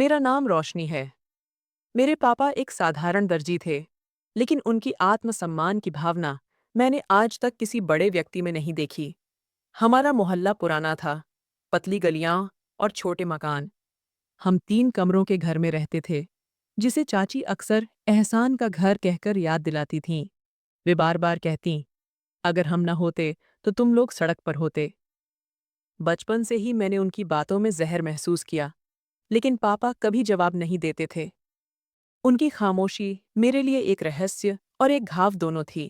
मेरा नाम रोशनी है। मेरे पापा एक साधारण दर्जी थे, लेकिन उनकी आत्मसम्मान की भावना मैंने आज तक किसी बड़े व्यक्ति में नहीं देखी। हमारा मोहल्ला पुराना था, पतली गलियां और छोटे मकान। हम 3 कमरों के घर में रहते थे, जिसे चाची अक्सर एहसान का घर कहकर याद दिलाती थीं। वे बार बार कहतीं, अगर हम न होते तो तुम लोग सड़क पर होते। बचपन से ही मैंने उनकी बातों में जहर महसूस किया, लेकिन पापा कभी जवाब नहीं देते थे। उनकी खामोशी मेरे लिए एक रहस्य और एक घाव दोनों थी।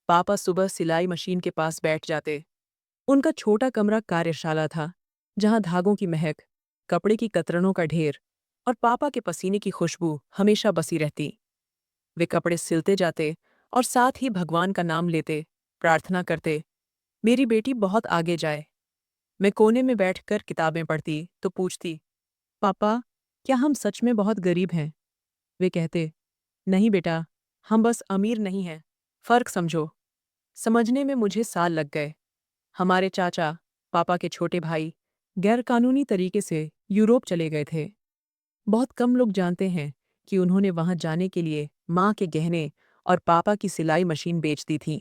पापा सुबह सिलाई मशीन के पास बैठ जाते। उनका छोटा कमरा कार्यशाला था, जहां धागों की महक, कपड़े की कतरनों का ढेर और पापा के पसीने की खुशबू हमेशा बसी रहती। वे कपड़े सिलते जाते और साथ ही भगवान का नाम लेते, प्रार्थना करते, मेरी बेटी बहुत आगे जाए। मैं कोने में बैठकर किताबें पढ़ती तो पूछती, पापा, क्या हम सच में बहुत गरीब हैं? वे कहते, नहीं बेटा, हम बस अमीर नहीं हैं, फर्क समझो। समझने में मुझे साल लग गए। हमारे चाचा, पापा के छोटे भाई, गैरकानूनी तरीके से यूरोप चले गए थे। बहुत कम लोग जानते हैं कि उन्होंने वहां जाने के लिए माँ के गहने और पापा की सिलाई मशीन बेच दी थी।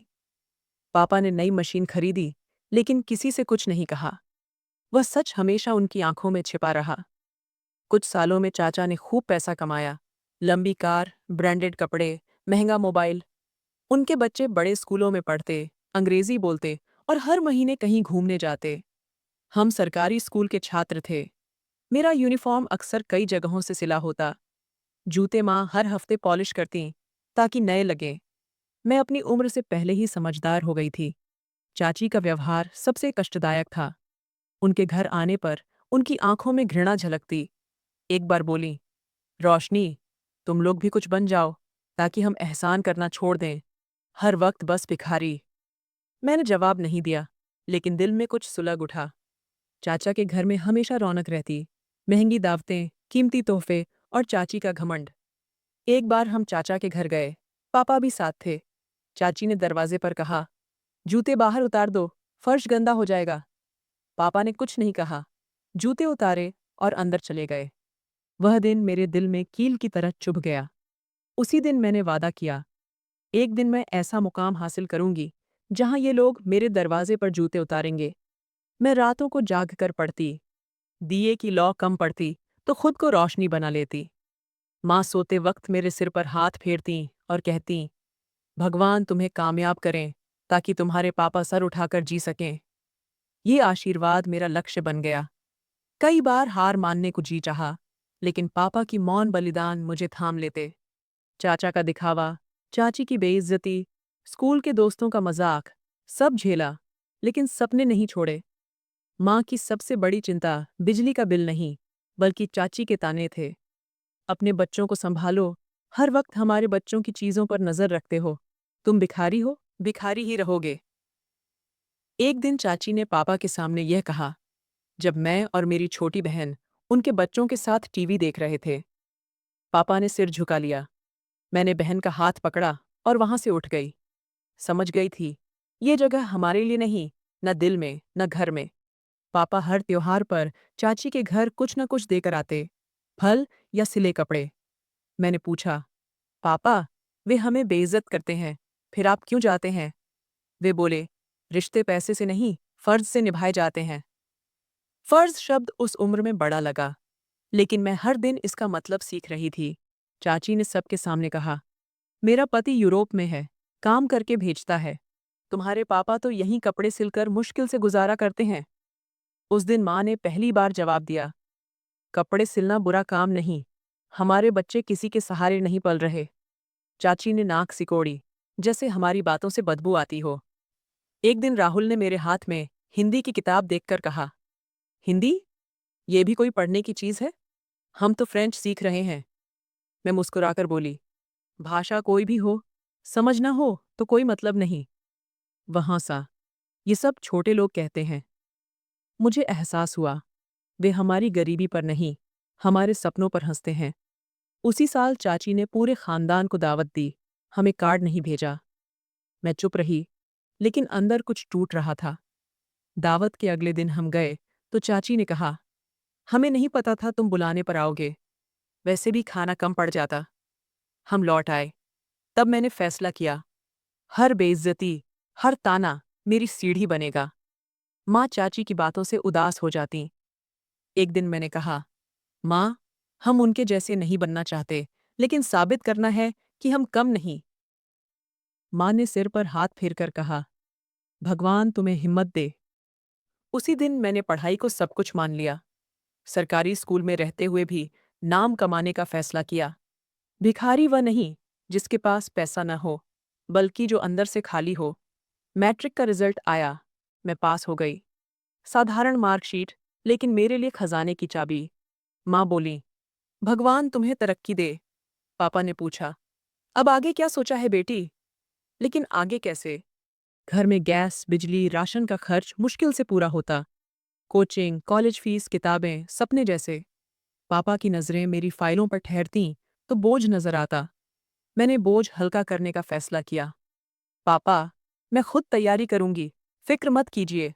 पापा ने नई मशीन खरीदी, लेकिन किसी से कुछ नहीं कहा। वह सच हमेशा उनकी आंखों में छिपा रहा। कुछ सालों में चाचा ने खूब पैसा कमाया। लंबी कार, ब्रांडेड कपड़े, महंगा मोबाइल। उनके बच्चे बड़े स्कूलों में पढ़ते, अंग्रेजी बोलते और हर महीने कहीं घूमने जाते। हम सरकारी स्कूल के छात्र थे। मेरा यूनिफॉर्म अक्सर कई जगहों से सिला होता। जूते माँ हर हफ्ते पॉलिश करती ताकि नए लगें। मैं अपनी उम्र से पहले ही समझदार हो गई थी। चाची का व्यवहार सबसे कष्टदायक था। उनके घर आने पर उनकी आंखों में घृणा झलकती। एक बार बोली, रोशनी, तुम लोग भी कुछ बन जाओ ताकि हम एहसान करना छोड़ दें। हर वक्त बस भिखारी। मैंने जवाब नहीं दिया, लेकिन दिल में कुछ सुलग उठा। चाचा के घर में हमेशा रौनक रहती, महंगी दावतें, कीमती तोहफे और चाची का घमंड। एक बार हम चाचा के घर गए, पापा भी साथ थे। चाची ने दरवाजे पर कहा, जूते बाहर उतार दो, फर्श गंदा हो जाएगा। पापा ने कुछ नहीं कहा, जूते उतारे और अंदर चले गए। वह दिन मेरे दिल में कील की तरह चुभ गया। उसी दिन मैंने वादा किया, एक दिन मैं ऐसा मुकाम हासिल करूंगी जहां ये लोग मेरे दरवाजे पर जूते उतारेंगे। मैं रातों को जाग कर पढ़ती, दिए की लौ कम पड़ती तो खुद को रोशनी बना लेती। माँ सोते वक्त मेरे सिर पर हाथ फेरती और कहती, भगवान तुम्हें कामयाब करें ताकि तुम्हारे पापा सर उठाकर जी सकें। ये आशीर्वाद मेरा लक्ष्य बन गया। कई बार हार मानने को जी चाहा, लेकिन पापा की मौन बलिदान मुझे थाम लेते। चाचा का दिखावा, चाची की बेइज्जती, स्कूल के दोस्तों का मजाक, सब झेला, लेकिन सपने नहीं छोड़े। माँ की सबसे बड़ी चिंता बिजली का बिल नहीं, बल्कि चाची के ताने थे। अपने बच्चों को संभालो, हर वक्त हमारे बच्चों की चीजों पर नजर रखते हो। तुम भिखारी हो, भिखारी ही रहोगे। एक दिन चाची ने पापा के सामने यह कहा, जब मैं और मेरी छोटी बहन उनके बच्चों के साथ टीवी देख रहे थे। पापा ने सिर झुका लिया। मैंने बहन का हाथ पकड़ा और वहां से उठ गई। समझ गई थी, ये जगह हमारे लिए नहीं, न दिल में न घर में। पापा हर त्योहार पर चाची के घर कुछ न कुछ देकर आते, फल या सिले कपड़े। मैंने पूछा, पापा, वे हमें बेइज्जत करते हैं, फिर आप क्यों जाते हैं? वे बोले, रिश्ते पैसे से नहीं, फर्ज से निभाए जाते हैं। फर्ज शब्द उस उम्र में बड़ा लगा, लेकिन मैं हर दिन इसका मतलब सीख रही थी। चाची ने सबके सामने कहा, मेरा पति यूरोप में है, काम करके भेजता है। तुम्हारे पापा तो यहीं कपड़े सिलकर मुश्किल से गुजारा करते हैं। उस दिन माँ ने पहली बार जवाब दिया, कपड़े सिलना बुरा काम नहीं, हमारे बच्चे किसी के सहारे नहीं पल रहे। चाची ने नाक सिकोड़ी, जैसे हमारी बातों से बदबू आती हो। एक दिन राहुल ने मेरे हाथ में हिंदी की किताब देखकर कहा, हिंदी? ये भी कोई पढ़ने की चीज है? हम तो फ्रेंच सीख रहे हैं। मैं मुस्कुराकर बोली, भाषा कोई भी हो, समझ ना हो तो कोई मतलब नहीं। वहां सा, ये सब छोटे लोग कहते हैं। मुझे एहसास हुआ, वे हमारी गरीबी पर नहीं, हमारे सपनों पर हंसते हैं। उसी साल चाची ने पूरे खानदान को दावत दी, हमें कार्ड नहीं भेजा। मैं चुप रही, लेकिन अंदर कुछ टूट रहा था। दावत के अगले दिन हम गए तो चाची ने कहा, हमें नहीं पता था तुम बुलाने पर आओगे। वैसे भी खाना कम पड़ जाता। हम लौट आए। तब मैंने फैसला किया, हर बेइज्जती, हर ताना मेरी सीढ़ी बनेगा। माँ चाची की बातों से उदास हो जाती। एक दिन मैंने कहा, माँ, हम उनके जैसे नहीं बनना चाहते, लेकिन साबित करना है कि हम कम नहीं। माँ ने सिर पर हाथ फेरकर कहा, भगवान तुम्हें हिम्मत दे। उसी दिन मैंने पढ़ाई को सब कुछ मान लिया। सरकारी स्कूल में रहते हुए भी नाम कमाने का फैसला किया। भिखारी वह नहीं जिसके पास पैसा न हो, बल्कि जो अंदर से खाली हो। मैट्रिक का रिजल्ट आया। मैं पास हो गई। साधारण मार्कशीट, लेकिन मेरे लिए खजाने की चाबी। माँ बोली, भगवान तुम्हें तरक्की दे। पापा ने पूछा, अब आगे क्या सोचा है बेटी? लेकिन आगे कैसे? घर में गैस, बिजली, राशन का खर्च मुश्किल से पूरा होता। कोचिंग, कॉलेज फीस, किताबें, सपने जैसे। पापा की नज़रें मेरी फाइलों पर ठहरतीं तो बोझ नजर आता। मैंने बोझ हल्का करने का फैसला किया। पापा, मैं खुद तैयारी करूंगी, फिक्र मत कीजिए।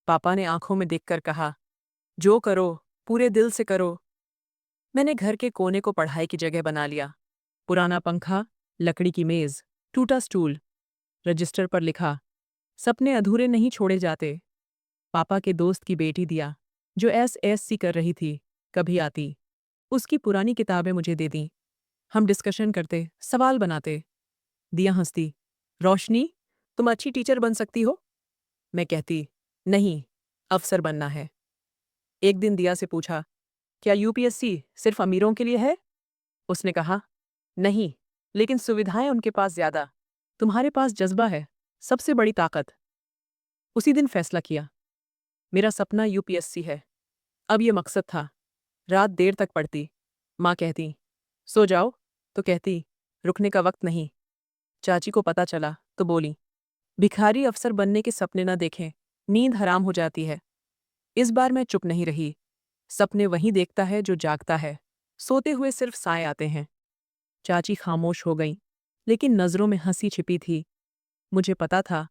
पापा ने आंखों में देखकर कहा, जो करो, पूरे दिल से करो। मैंने घर के कोने को पढ़ाई की जगह बना लिया। पुराना पंखा, लकड़ी की मेज, टूटा स्टूल। रजिस्टर पर लिखा, सपने अधूरे नहीं छोड़े जाते। पापा के दोस्त की बेटी दिया, जो एसएससी कर रही थी, कभी आती। उसकी पुरानी किताबें मुझे दे दी। हम डिस्कशन करते, सवाल बनाते। दिया हंसती, रोशनी, तुम अच्छी टीचर बन सकती हो। मैं कहती, नहीं, अफसर बनना है। एक दिन दिया से पूछा, क्या यूपीएससी सिर्फ अमीरों के लिए है? उसने कहा, नहीं, लेकिन सुविधाएं उनके पास ज्यादा। तुम्हारे पास जज्बा है, सबसे बड़ी ताकत। उसी दिन फैसला किया, मेरा सपना यूपीएससी है। अब ये मकसद था। रात देर तक पढ़ती। माँ कहती, सो जाओ, तो कहती, रुकने का वक्त नहीं। चाची को पता चला तो बोली, भिखारी अफसर बनने के सपने न देखें, नींद हराम हो जाती है। इस बार मैं चुप नहीं रही। सपने वहीं देखता है जो जागता है। सोते हुए सिर्फ साए आते हैं। चाची खामोश हो गईं, लेकिन नजरों में हंसी छिपी थी। मुझे पता था,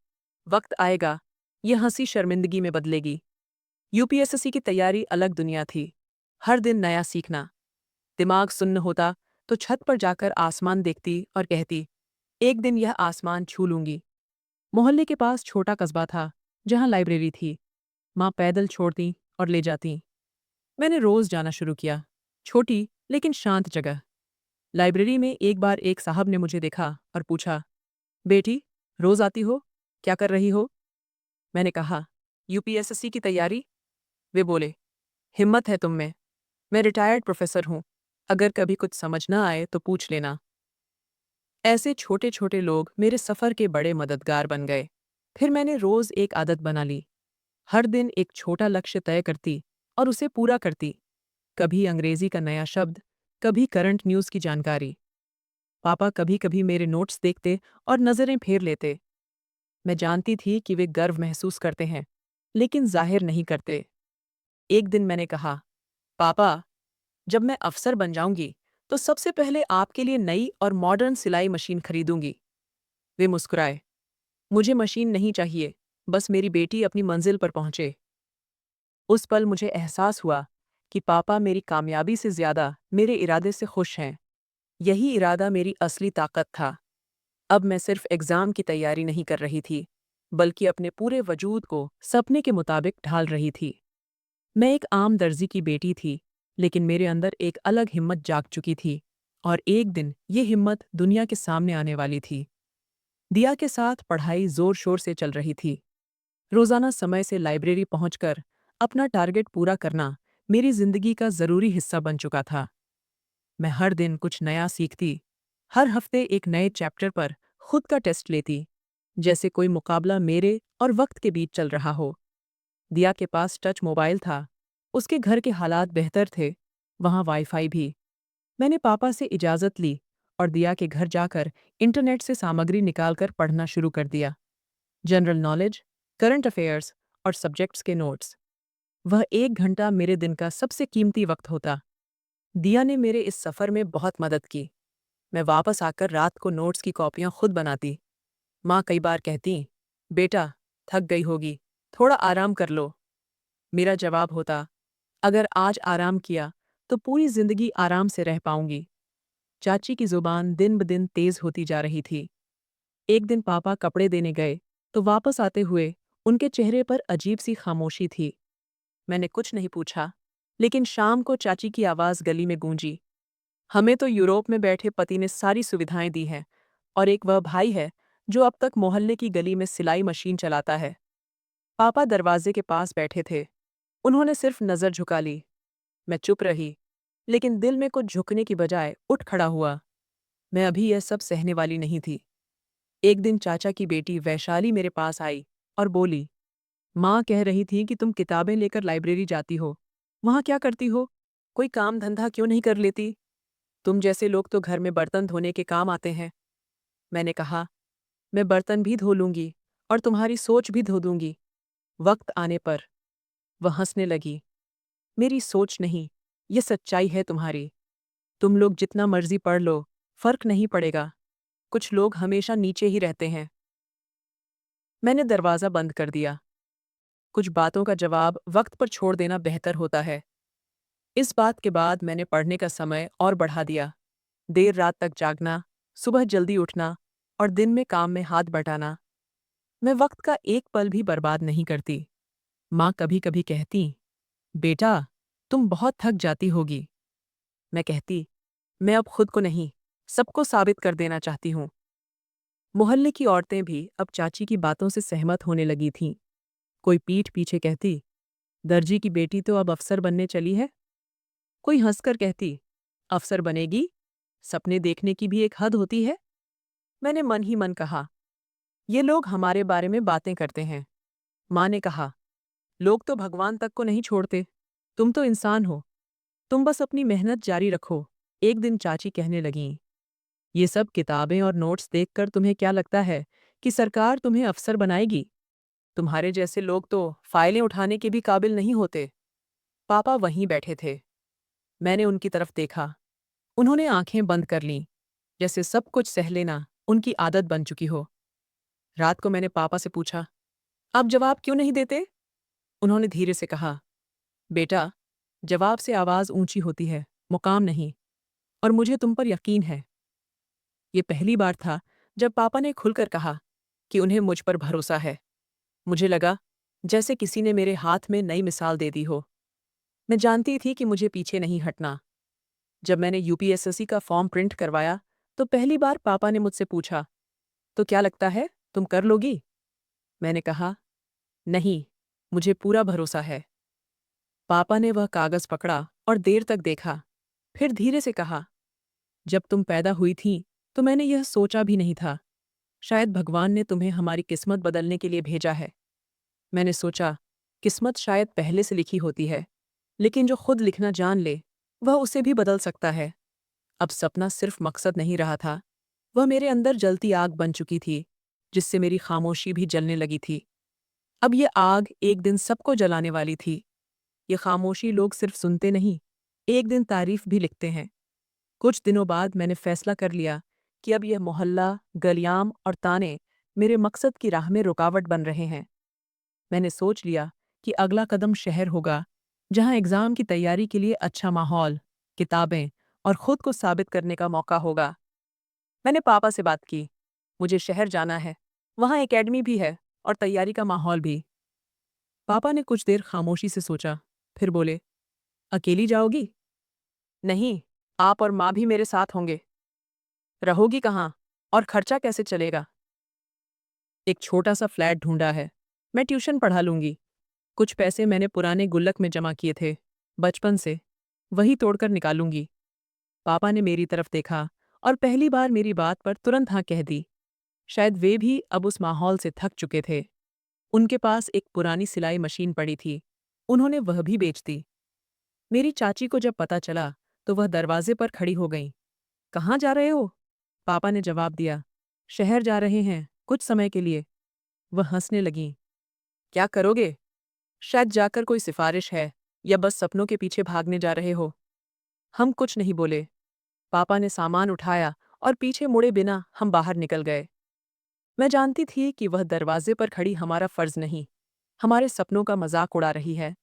वक्त आएगा, यह हंसी शर्मिंदगी में बदलेगी। यूपीएससी की तैयारी अलग दुनिया थी। हर दिन नया सीखना। दिमाग सुन्न होता तो छत पर जाकर आसमान देखती और कहती, एक दिन यह आसमान छू लूंगी। मोहल्ले के पास छोटा कस्बा था, जहां लाइब्रेरी थी। माँ पैदल छोड़ती और ले जाती। मैंने रोज जाना शुरू किया। छोटी लेकिन शांत जगह। लाइब्रेरी में एक बार एक साहब ने मुझे देखा और पूछा, बेटी, रोज आती हो, क्या कर रही हो? मैंने कहा, यूपीएससी की तैयारी। वे बोले, हिम्मत है तुम में। मैं रिटायर्ड प्रोफेसर हूँ। अगर कभी कुछ समझ न आए तो पूछ लेना। ऐसे छोटे छोटे लोग मेरे सफ़र के बड़े मददगार बन गए। फिर मैंने रोज एक आदत बना ली। हर दिन एक छोटा लक्ष्य तय करती और उसे पूरा करती। कभी अंग्रेजी का नया शब्द, कभी करंट न्यूज़ की जानकारी। पापा कभी कभी मेरे नोट्स देखते और नज़रें फेर लेते। मैं जानती थी कि वे गर्व महसूस करते हैं, लेकिन जाहिर नहीं करते। एक दिन मैंने कहा, पापा, जब मैं अफसर बन जाऊंगी तो सबसे पहले आपके लिए नई और मॉडर्न सिलाई मशीन खरीदूंगी। वे मुस्कुराए, मुझे मशीन नहीं चाहिए, बस मेरी बेटी अपनी मंजिल पर पहुंचे। उस पल मुझे एहसास हुआ कि पापा मेरी कामयाबी से ज्यादा मेरे इरादे से खुश हैं। यही इरादा मेरी असली ताकत था। अब मैं सिर्फ एग्जाम की तैयारी नहीं कर रही थी, बल्कि अपने पूरे वजूद को सपने के मुताबिक ढाल रही थी। मैं एक आम दर्जी की बेटी थी, लेकिन मेरे अंदर एक अलग हिम्मत जाग चुकी थी, और एक दिन ये हिम्मत दुनिया के सामने आने वाली थी। दिया के साथ पढ़ाई जोर शोर से चल रही थी। रोजाना समय से लाइब्रेरी पहुंचकर अपना टारगेट पूरा करना मेरी जिंदगी का जरूरी हिस्सा बन चुका था। मैं हर दिन कुछ नया सीखती, हर हफ्ते एक नए चैप्टर पर खुद का टेस्ट लेती, जैसे कोई मुकाबला मेरे और वक्त के बीच चल रहा हो। दिया के पास टच मोबाइल था। उसके घर के हालात बेहतर थे, वहाँ वाईफाई भी। मैंने पापा से इजाज़त ली और दिया के घर जाकर इंटरनेट से सामग्री निकालकर पढ़ना शुरू कर दिया। जनरल नॉलेज, करंट अफेयर्स और सब्जेक्ट्स के नोट्स। वह 1 घंटा मेरे दिन का सबसे कीमती वक्त होता। दिया ने मेरे इस सफ़र में बहुत मदद की। मैं वापस आकर रात को नोट्स की कॉपियाँ खुद बनाती। माँ कई बार कहती, बेटा, थक गई होगी, थोड़ा आराम कर लो। मेरा जवाब होता, अगर आज आराम किया तो पूरी जिंदगी आराम से रह पाऊंगी। चाची की जुबान दिन ब दिन तेज होती जा रही थी। एक दिन पापा कपड़े देने गए तो वापस आते हुए उनके चेहरे पर अजीब सी खामोशी थी। मैंने कुछ नहीं पूछा, लेकिन शाम को चाची की आवाज़ गली में गूंजी। हमें तो यूरोप में बैठे पति ने सारी सुविधाएं दी हैं, और एक वह भाई है जो अब तक मोहल्ले की गली में सिलाई मशीन चलाता है। पापा दरवाजे के पास बैठे थे। उन्होंने सिर्फ नज़र झुका ली। मैं चुप रही, लेकिन दिल में कुछ झुकने की बजाय उठ खड़ा हुआ। मैं अभी यह सब सहने वाली नहीं थी। एक दिन चाचा की बेटी वैशाली मेरे पास आई और बोली, माँ कह रही थी कि तुम किताबें लेकर लाइब्रेरी जाती हो। वहाँ क्या करती हो? कोई काम धंधा क्यों नहीं कर लेती? तुम जैसे लोग तो घर में बर्तन धोने के काम आते हैं। मैंने कहा, मैं बर्तन भी धो लूंगी और तुम्हारी सोच भी धो दूंगी, वक्त आने पर। वह हंसने लगी। मेरी सोच नहीं, ये सच्चाई है तुम्हारी। तुम लोग जितना मर्जी पढ़ लो, फर्क नहीं पड़ेगा। कुछ लोग हमेशा नीचे ही रहते हैं। मैंने दरवाज़ा बंद कर दिया। कुछ बातों का जवाब वक्त पर छोड़ देना बेहतर होता है। इस बात के बाद मैंने पढ़ने का समय और बढ़ा दिया। देर रात तक जागना, सुबह जल्दी उठना और दिन में काम में हाथ बटाना। मैं वक्त का एक पल भी बर्बाद नहीं करती। माँ कभी कभी कहती, बेटा, तुम बहुत थक जाती होगी। मैं कहती, मैं अब खुद को नहीं, सबको साबित कर देना चाहती हूँ। मोहल्ले की औरतें भी अब चाची की बातों से सहमत होने लगी थीं। कोई पीठ पीछे कहती, दर्जी की बेटी तो अब अफसर बनने चली है। कोई हंसकर कहती, अफसर बनेगी? सपने देखने की भी एक हद होती है। मैंने मन ही मन कहा, ये लोग हमारे बारे में बातें करते हैं। माँ ने कहा, लोग तो भगवान तक को नहीं छोड़ते। तुम तो इंसान हो, तुम बस अपनी मेहनत जारी रखो। एक दिन चाची कहने लगीं, ये सब किताबें और नोट्स देखकर तुम्हें क्या लगता है कि सरकार तुम्हें अफसर बनाएगी? तुम्हारे जैसे लोग तो फाइलें उठाने के भी काबिल नहीं होते। पापा वहीं बैठे थे। मैंने उनकी तरफ देखा। उन्होंने आंखें बंद कर लीं, जैसे सब कुछ सह लेना उनकी आदत बन चुकी हो। रात को मैंने पापा से पूछा, आप जवाब क्यों नहीं देते? उन्होंने धीरे से कहा, बेटा, जवाब से आवाज़ ऊंची होती है, मुकाम नहीं, और मुझे तुम पर यकीन है। ये पहली बार था जब पापा ने खुलकर कहा कि उन्हें मुझ पर भरोसा है। मुझे लगा जैसे किसी ने मेरे हाथ में नई मिसाल दे दी हो। मैं जानती थी कि मुझे पीछे नहीं हटना। जब मैंने यूपीएसएससी का फॉर्म प्रिंट करवाया तो पहली बार पापा ने मुझसे पूछा, तो क्या लगता है, तुम कर लोगी? मैंने कहा, नहीं, मुझे पूरा भरोसा है। पापा ने वह कागज पकड़ा और देर तक देखा, फिर धीरे से कहा, जब तुम पैदा हुई थी तो मैंने यह सोचा भी नहीं था। शायद भगवान ने तुम्हें हमारी किस्मत बदलने के लिए भेजा है। मैंने सोचा, किस्मत शायद पहले से लिखी होती है, लेकिन जो खुद लिखना जान ले, वह उसे भी बदल सकता है। अब सपना सिर्फ मकसद नहीं रहा था, वह मेरे अंदर जलती आग बन चुकी थी, जिससे मेरी खामोशी भी जलने लगी थी। अब ये आग एक दिन सबको जलाने वाली थी। ये खामोशी लोग सिर्फ सुनते नहीं, एक दिन तारीफ भी लिखते हैं। कुछ दिनों बाद मैंने फैसला कर लिया कि अब यह मोहल्ला, गलियाम और ताने मेरे मकसद की राह में रुकावट बन रहे हैं। मैंने सोच लिया कि अगला कदम शहर होगा, जहां एग्ज़ाम की तैयारी के लिए अच्छा माहौल, किताबें और खुद को साबित करने का मौका होगा। मैंने पापा से बात की, मुझे शहर जाना है, वहाँ एकेडमी भी है और तैयारी का माहौल भी। पापा ने कुछ देर खामोशी से सोचा, फिर बोले, अकेली जाओगी? नहीं, आप और माँ भी मेरे साथ होंगे। रहोगी कहाँ और खर्चा कैसे चलेगा? एक छोटा सा फ्लैट ढूंढा है, मैं ट्यूशन पढ़ा लूंगी। कुछ पैसे मैंने पुराने गुल्लक में जमा किए थे, बचपन से, वही तोड़कर निकालूंगी। पापा ने मेरी तरफ देखा और पहली बार मेरी बात पर तुरंत हाँ कह दी। शायद वे भी अब उस माहौल से थक चुके थे। उनके पास एक पुरानी सिलाई मशीन पड़ी थी, उन्होंने वह भी बेच दी। मेरी चाची को जब पता चला तो वह दरवाजे पर खड़ी हो गई। कहाँ जा रहे हो? पापा ने जवाब दिया, शहर जा रहे हैं, कुछ समय के लिए। वह हंसने लगीं। क्या करोगे? शायद जाकर कोई सिफारिश है, या बस सपनों के पीछे भागने जा रहे हो? हम कुछ नहीं बोले। पापा ने सामान उठाया और पीछे मुड़े बिना हम बाहर निकल गए। मैं जानती थी कि वह दरवाजे पर खड़ी हमारा फर्ज नहीं, हमारे सपनों का मजाक उड़ा रही है।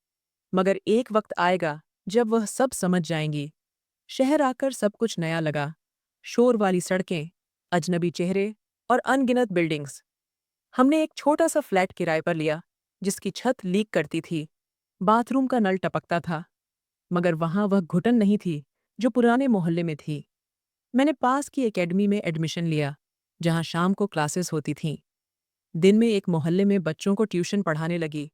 मगर एक वक्त आएगा जब वह सब समझ जाएंगी। शहर आकर सब कुछ नया लगा। शोर वाली सड़कें, अजनबी चेहरे और अनगिनत बिल्डिंग्स। हमने एक छोटा सा फ्लैट किराए पर लिया, जिसकी छत लीक करती थी, बाथरूम का नल टपकता था, मगर वहां वह घुटन नहीं थी जो पुराने मोहल्ले में थी। मैंने पास की एकेडमी में एडमिशन लिया, जहां शाम को क्लासेस होती थीं। दिन में एक मोहल्ले में बच्चों को ट्यूशन पढ़ाने लगी।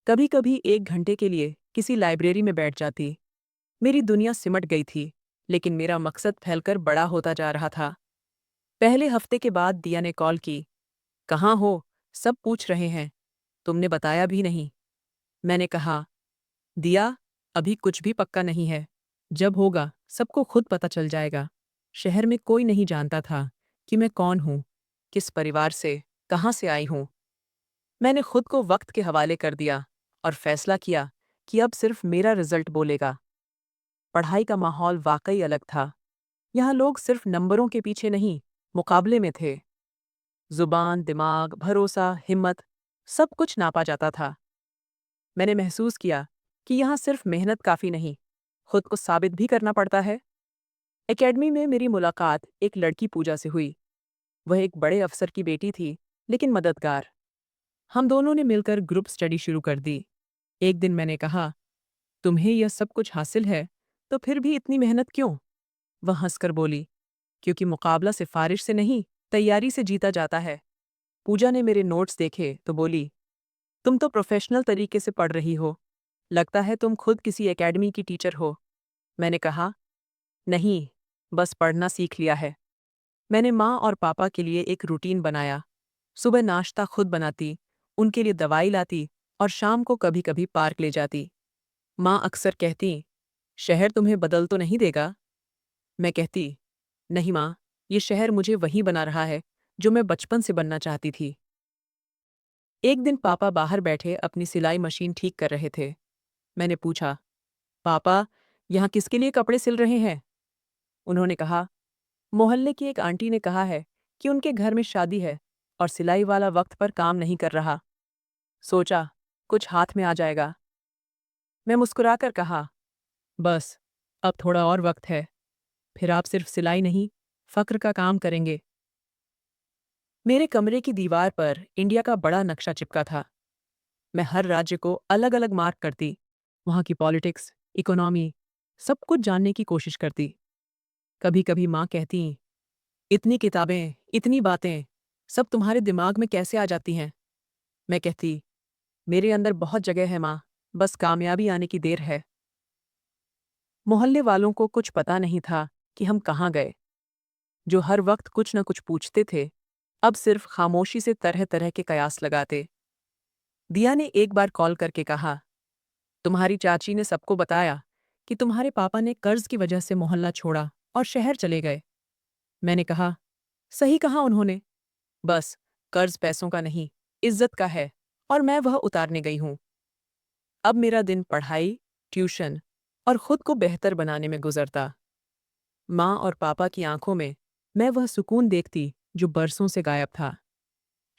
कभी कभी 1 घंटे के लिए किसी लाइब्रेरी में बैठ जाती। मेरी दुनिया सिमट गई थी, लेकिन मेरा मकसद फैलकर बड़ा होता जा रहा था। पहले हफ्ते के बाद दिया ने कॉल की। कहाँ हो? सब पूछ रहे हैं, तुमने बताया भी नहीं। मैंने कहा, दिया, अभी कुछ भी पक्का नहीं है। जब होगा सबको खुद पता चल जाएगा। शहर में कोई नहीं जानता था कि मैं कौन हूँ, किस परिवार से, कहाँ से आई हूँ। मैंने खुद को वक्त के हवाले कर दिया और फैसला किया कि अब सिर्फ मेरा रिजल्ट बोलेगा। पढ़ाई का माहौल वाकई अलग था। यहाँ लोग सिर्फ नंबरों के पीछे नहीं, मुकाबले में थे। जुबान, दिमाग, भरोसा, हिम्मत, सब कुछ नापा जाता था। मैंने महसूस किया कि यहाँ सिर्फ मेहनत काफ़ी नहीं, खुद को साबित भी करना पड़ता है। एकेडमी में मेरी मुलाकात एक लड़की पूजा से हुई। वह एक बड़े अफसर की बेटी थी, लेकिन मददगार। हम दोनों ने मिलकर ग्रुप स्टडी शुरू कर दी। एक दिन मैंने कहा, तुम्हें यह सब कुछ हासिल है, तो फिर भी इतनी मेहनत क्यों? वह हंसकर बोली, क्योंकि मुकाबला सिफारिश से नहीं, तैयारी से जीता जाता है। पूजा ने मेरे नोट्स देखे तो बोली, तुम तो प्रोफेशनल तरीके से पढ़ रही हो, लगता है तुम खुद किसी एकेडमी की टीचर हो। मैंने कहा, नहीं, बस पढ़ना सीख लिया है। मैंने माँ और पापा के लिए एक रूटीन बनाया। सुबह नाश्ता खुद बनाती, उनके लिए दवाई लाती और शाम को कभी कभी पार्क ले जाती। माँ अक्सर कहती, शहर तुम्हें बदल तो नहीं देगा? मैं कहती, नहीं माँ, ये शहर मुझे वही बना रहा है जो मैं बचपन से बनना चाहती थी। एक दिन पापा बाहर बैठे अपनी सिलाई मशीन ठीक कर रहे थे। मैंने पूछा, पापा, यहाँ किसके लिए कपड़े सिल रहे हैं? उन्होंने कहा, मोहल्ले की एक आंटी ने कहा है कि उनके घर में शादी है और सिलाई वाला वक्त पर काम नहीं कर रहा। सोचा, कुछ हाथ में आ जाएगा। मैं मुस्कुराकर कहा, बस, अब थोड़ा और वक्त है, फिर आप सिर्फ सिलाई नहीं, फ़क्र का काम करेंगे। मेरे कमरे की दीवार पर इंडिया का बड़ा नक्शा चिपका था। मैं हर राज्य को अलग अलग मार्क करती, वहाँ की पॉलिटिक्स, इकोनॉमी, सब कुछ जानने की कोशिश करती। कभी कभी माँ कहती, इतनी किताबें, इतनी बातें, सब तुम्हारे दिमाग में कैसे आ जाती हैं? मैं कहती, मेरे अंदर बहुत जगह है माँ, बस कामयाबी आने की देर है। मोहल्ले वालों को कुछ पता नहीं था कि हम कहाँ गए। जो हर वक्त कुछ न कुछ पूछते थे, अब सिर्फ खामोशी से तरह तरह के कयास लगाते। दिया ने एक बार कॉल करके कहा, तुम्हारी चाची ने सबको बताया कि तुम्हारे पापा ने कर्ज की वजह से मोहल्ला छोड़ा और शहर चले गए। मैंने कहा, सही कहा उन्होंने। बस, कर्ज पैसों का नहीं, इज्जत का है, और मैं वह उतारने गई हूँ। अब मेरा दिन पढ़ाई, ट्यूशन और खुद को बेहतर बनाने में गुजरता। माँ और पापा की आंखों में मैं वह सुकून देखती जो बरसों से गायब था।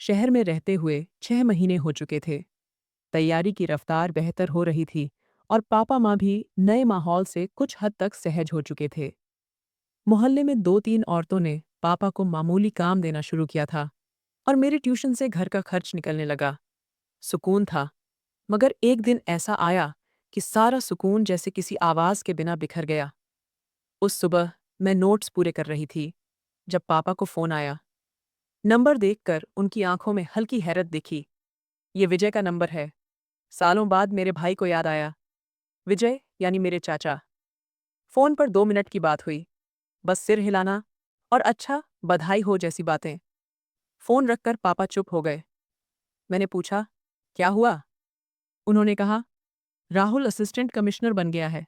शहर में रहते हुए 6 महीने हो चुके थे। तैयारी की रफ्तार बेहतर हो रही थी और पापा माँ भी नए माहौल से कुछ हद तक सहज हो चुके थे। मोहल्ले में 2-3 औरतों ने पापा को मामूली काम देना शुरू किया था और मेरे ट्यूशन से घर का खर्च निकलने लगा। सुकून था, मगर एक दिन ऐसा आया कि सारा सुकून जैसे किसी आवाज के बिना बिखर गया। उस सुबह मैं नोट्स पूरे कर रही थी जब पापा को फोन आया। नंबर देखकर उनकी आंखों में हल्की हैरत दिखी। ये विजय का नंबर है। सालों बाद मेरे भाई को याद आया। विजय यानी मेरे चाचा। फोन पर 2 मिनट की बात हुई, बस सिर हिलाना और अच्छा, बधाई हो जैसी बातें। फोन रखकर पापा चुप हो गए। मैंने पूछा, क्या हुआ? उन्होंने कहा, राहुल असिस्टेंट कमिश्नर बन गया है।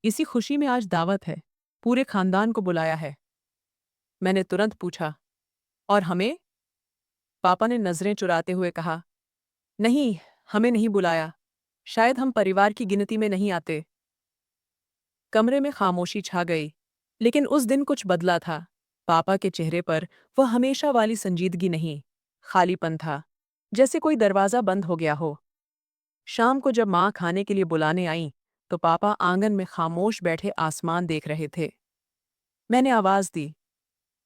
इसी खुशी में आज दावत है, पूरे खानदान को बुलाया है। मैंने तुरंत पूछा, और हमें? पापा ने नजरें चुराते हुए कहा, नहीं, हमें नहीं बुलाया। शायद हम परिवार की गिनती में नहीं आते। कमरे में खामोशी छा गई, लेकिन उस दिन कुछ बदला था। पापा के चेहरे पर वह हमेशा वाली संजीदगी नहीं, खालीपन था, जैसे कोई दरवाजा बंद हो गया हो। शाम को जब माँ खाने के लिए बुलाने आई, तो पापा आंगन में खामोश बैठे आसमान देख रहे थे। मैंने आवाज दी,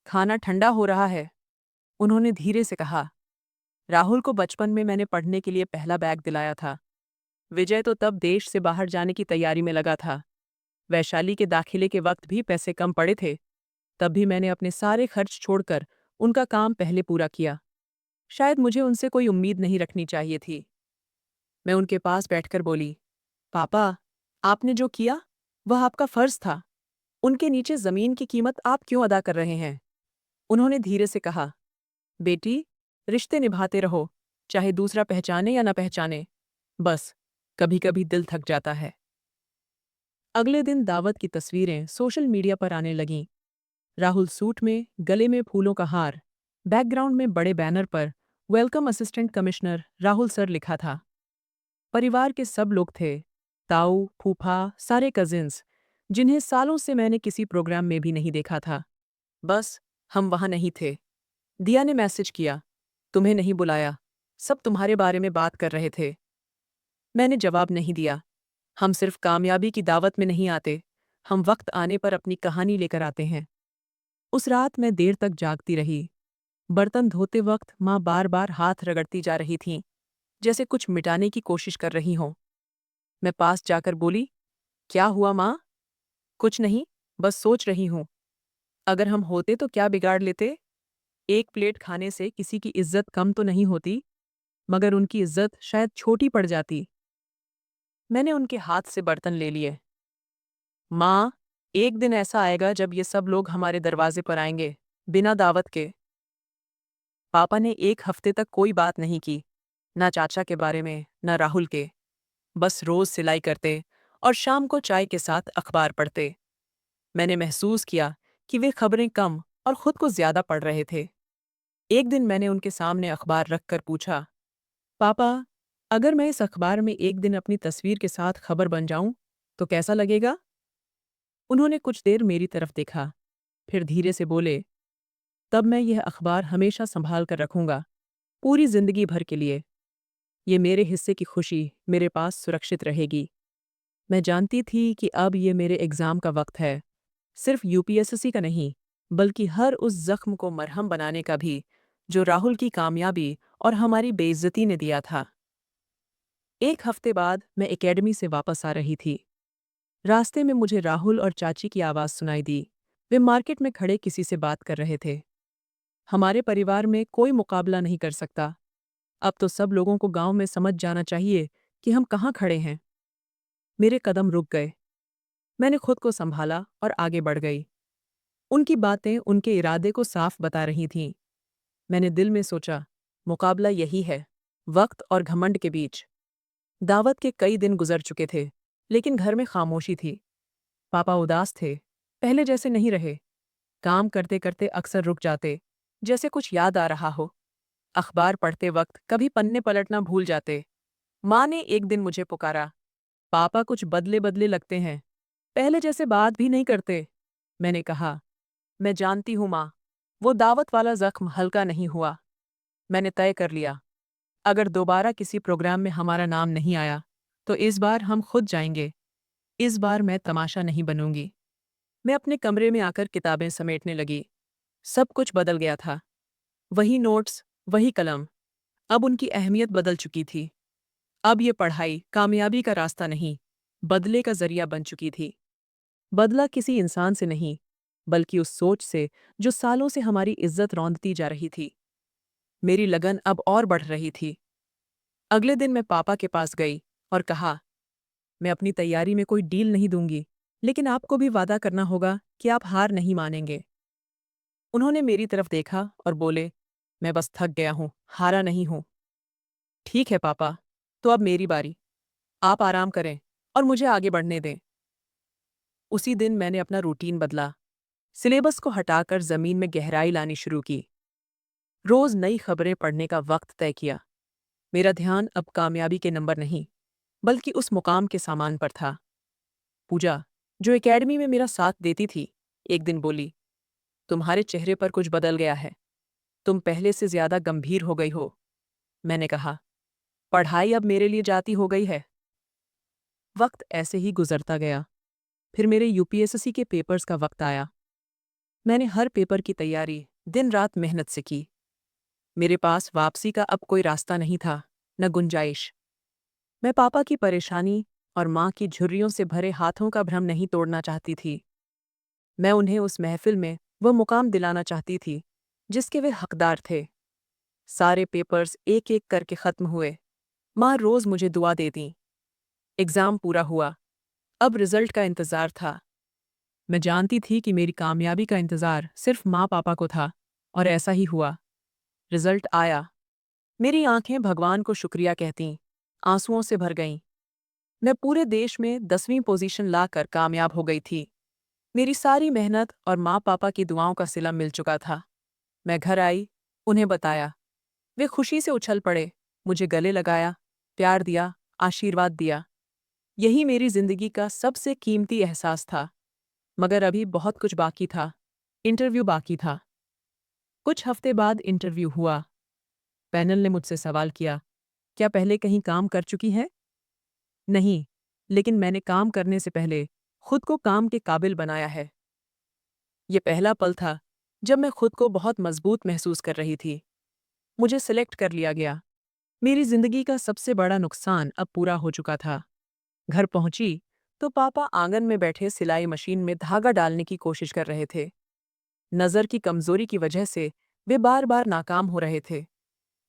खाना ठंडा हो रहा है। उन्होंने धीरे से कहा, राहुल को बचपन में मैंने पढ़ने के लिए पहला बैग दिलाया था। विजय तो तब देश से बाहर जाने की तैयारी में लगा था। वैशाली के दाखिले के वक्त भी पैसे कम पड़े थे। तब भी मैंने अपने सारे खर्च छोड़कर उनका काम पहले पूरा किया। शायद मुझे उनसे कोई उम्मीद नहीं रखनी चाहिए थी। मैं उनके पास बैठकर बोली, पापा, आपने जो किया वह आपका फर्ज था। उनके नीचे जमीन की कीमत आप क्यों अदा कर रहे हैं? उन्होंने धीरे से कहा, बेटी, रिश्ते निभाते रहो, चाहे दूसरा पहचाने या न पहचाने। बस कभी कभी दिल थक जाता है। अगले दिन दावत की तस्वीरें सोशल मीडिया पर आने लगीं। राहुल सूट में, गले में फूलों का हार, बैकग्राउंड में बड़े बैनर पर welcome assistant commissioner Rahul sir लिखा था। परिवार के सब लोग थे, ताऊ, फूफा, सारे कजिन्स, जिन्हें सालों से मैंने किसी प्रोग्राम में भी नहीं देखा था। बस हम वहां नहीं थे। दिया ने मैसेज किया, तुम्हें नहीं बुलाया, सब तुम्हारे बारे में बात कर रहे थे। मैंने जवाब नहीं दिया। हम सिर्फ कामयाबी की दावत में नहीं आते, हम वक्त आने पर अपनी कहानी लेकर आते हैं। उस रात मैं देर तक जागती रही। बर्तन धोते वक्त माँ बार बार हाथ रगड़ती जा रही थीं, जैसे कुछ मिटाने की कोशिश कर रही हों। मैं पास जाकर बोली, क्या हुआ माँ? कुछ नहीं, बस सोच रही हूँ, अगर हम होते तो क्या बिगाड़ लेते? एक प्लेट खाने से किसी की इज्जत कम तो नहीं होती, मगर उनकी इज्जत शायद छोटी पड़ जाती। मैंने उनके हाथ से बर्तन ले लिए। माँ, एक दिन ऐसा आएगा जब ये सब लोग हमारे दरवाजे पर आएंगे, बिना दावत के। पापा ने एक हफ्ते तक कोई बात नहीं की, ना चाचा के बारे में, ना राहुल के। बस रोज सिलाई करते और शाम को चाय के साथ अखबार पढ़ते। मैंने महसूस किया कि वे खबरें कम और खुद को ज्यादा पढ़ रहे थे। एक दिन मैंने उनके सामने अखबार रखकर पूछा, पापा, अगर मैं इस अखबार में एक दिन अपनी तस्वीर के साथ खबर बन जाऊं, तो कैसा लगेगा? उन्होंने कुछ देर मेरी तरफ देखा, फिर धीरे से बोले, तब मैं यह अखबार हमेशा संभाल कर रखूंगा, पूरी जिंदगी भर के लिए। ये मेरे हिस्से की खुशी मेरे पास सुरक्षित रहेगी। मैं जानती थी कि अब ये मेरे एग्जाम का वक्त है, सिर्फ यूपीएससी का नहीं, बल्कि हर उस जख्म को मरहम बनाने का भी, जो राहुल की कामयाबी और हमारी बेइज्जती ने दिया था। एक हफ्ते बाद मैं एकेडमी से वापस आ रही थी। रास्ते में मुझे राहुल और चाची की आवाज़ सुनाई दी। वे मार्केट में खड़े किसी से बात कर रहे थे। हमारे परिवार में कोई मुकाबला नहीं कर सकता। अब तो सब लोगों को गांव में समझ जाना चाहिए कि हम कहाँ खड़े हैं। मेरे कदम रुक गए। मैंने खुद को संभाला और आगे बढ़ गई। उनकी बातें उनके इरादे को साफ बता रही थीं। मैंने दिल में सोचा, मुकाबला यही है, वक्त और घमंड के बीच। दावत के कई दिन गुजर चुके थे, लेकिन घर में खामोशी थी। पापा उदास थे, पहले जैसे नहीं रहे। काम करते करते अक्सर रुक जाते, जैसे कुछ याद आ रहा हो। अखबार पढ़ते वक्त कभी पन्ने पलटना भूल जाते। माँ ने एक दिन मुझे पुकारा, पापा कुछ बदले बदले लगते हैं, पहले जैसे बात भी नहीं करते। मैंने कहा, मैं जानती हूँ माँ, वो दावत वाला जख्म हल्का नहीं हुआ। मैंने तय कर लिया, अगर दोबारा किसी प्रोग्राम में हमारा नाम नहीं आया, तो इस बार हम खुद जाएंगे। इस बार मैं तमाशा नहीं बनूंगी। मैं अपने कमरे में आकर किताबें समेटने लगी। सब कुछ बदल गया था। वही नोट्स, वही कलम। अब उनकी अहमियत बदल चुकी थी। अब ये पढ़ाई कामयाबी का रास्ता नहीं, बदले का जरिया बन चुकी थी। बदला किसी इंसान से नहीं, बल्कि उस सोच से जो सालों से हमारी इज्जत रौंदती जा रही थी। मेरी लगन अब और बढ़ रही थी। अगले दिन मैं पापा के पास गई और कहा, मैं अपनी तैयारी में कोई डील नहीं दूंगी, लेकिन आपको भी वादा करना होगा कि आप हार नहीं मानेंगे। उन्होंने मेरी तरफ देखा और बोले, मैं बस थक गया हूँ, हारा नहीं हूँ। ठीक है पापा, तो अब मेरी बारी। आप आराम करें और मुझे आगे बढ़ने दें। उसी दिन मैंने अपना रूटीन बदला। सिलेबस को हटाकर जमीन में गहराई लानी शुरू की। रोज नई खबरें पढ़ने का वक्त तय किया। मेरा ध्यान अब कामयाबी के नंबर नहीं, बल्कि उस मुकाम के सामान पर था। पूजा, जो एकेडमी में मेरा साथ देती थी, एक दिन बोली, तुम्हारे चेहरे पर कुछ बदल गया है, तुम पहले से ज्यादा गंभीर हो गई हो। मैंने कहा, पढ़ाई अब मेरे लिए जाती हो गई है। वक्त ऐसे ही गुजरता गया। फिर मेरे यूपीएससी के पेपर्स का वक्त आया। मैंने हर पेपर की तैयारी दिन रात मेहनत से की। मेरे पास वापसी का अब कोई रास्ता नहीं था, न गुंजाइश। मैं पापा की परेशानी और माँ की झुर्रियों से भरे हाथों का भ्रम नहीं तोड़ना चाहती थी। मैं उन्हें उस महफिल में वो मुकाम दिलाना चाहती थी जिसके वे हकदार थे। सारे पेपर्स एक एक करके खत्म हुए। माँ रोज मुझे दुआ देती। एग्जाम पूरा हुआ। अब रिजल्ट का इंतजार था। मैं जानती थी कि मेरी कामयाबी का इंतजार सिर्फ माँ पापा को था, और ऐसा ही हुआ। रिजल्ट आया। मेरी आंखें भगवान को शुक्रिया कहतीं, आंसुओं से भर गईं। मैं पूरे देश में 10वीं पोजीशन लाकर कामयाब हो गई थी। मेरी सारी मेहनत और माँ पापा की दुआओं का सिला मिल चुका था। मैं घर आई, उन्हें बताया। वे खुशी से उछल पड़े, मुझे गले लगाया, प्यार दिया, आशीर्वाद दिया। यही मेरी जिंदगी का सबसे कीमती एहसास था। मगर अभी बहुत कुछ बाकी था। इंटरव्यू बाकी था। कुछ हफ्ते बाद इंटरव्यू हुआ। पैनल ने मुझसे सवाल किया, क्या पहले कहीं काम कर चुकी है? नहीं, लेकिन मैंने काम करने से पहले खुद को काम के काबिल बनाया है। ये पहला पल था जब मैं खुद को बहुत मजबूत महसूस कर रही थी। मुझे सिलेक्ट कर लिया गया। मेरी जिंदगी का सबसे बड़ा नुकसान अब पूरा हो चुका था। घर पहुंची तो पापा आंगन में बैठे सिलाई मशीन में धागा डालने की कोशिश कर रहे थे। नज़र की कमजोरी की वजह से वे बार बार नाकाम हो रहे थे।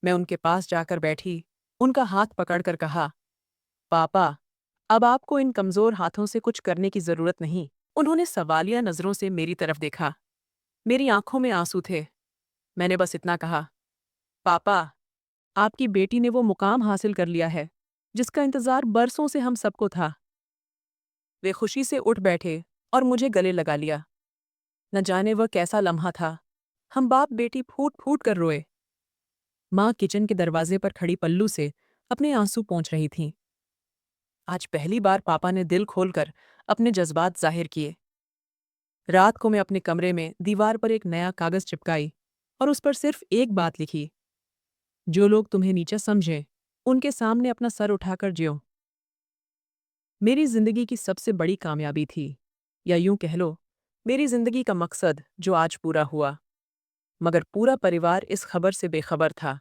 मैं उनके पास जाकर बैठी, उनका हाथ पकड़कर कहा, पापा, अब आपको इन कमजोर हाथों से कुछ करने की जरूरत नहीं। उन्होंने सवालिया नजरों से मेरी तरफ देखा। मेरी आंखों में आंसू थे। मैंने बस इतना कहा, पापा, आपकी बेटी ने वो मुकाम हासिल कर लिया है जिसका इंतजार बरसों से हम सबको था। वे खुशी से उठ बैठे और मुझे गले लगा लिया। न जाने वह कैसा लम्हा था। हम बाप बेटी फूट फूट कर रोए। माँ किचन के दरवाजे पर खड़ी पल्लू से अपने आंसू पोंछ रही थीं। आज पहली बार पापा ने दिल खोलकर अपने जज्बात जाहिर किए। रात को मैं अपने कमरे में दीवार पर एक नया कागज चिपकाई और उस पर सिर्फ एक बात लिखी, जो लोग तुम्हें नीचा समझें, उनके सामने अपना सर उठाकर जियो। मेरी जिंदगी की सबसे बड़ी कामयाबी थी, या यूं कह लो, मेरी जिंदगी का मकसद जो आज पूरा हुआ। मगर पूरा परिवार इस खबर से बेखबर था,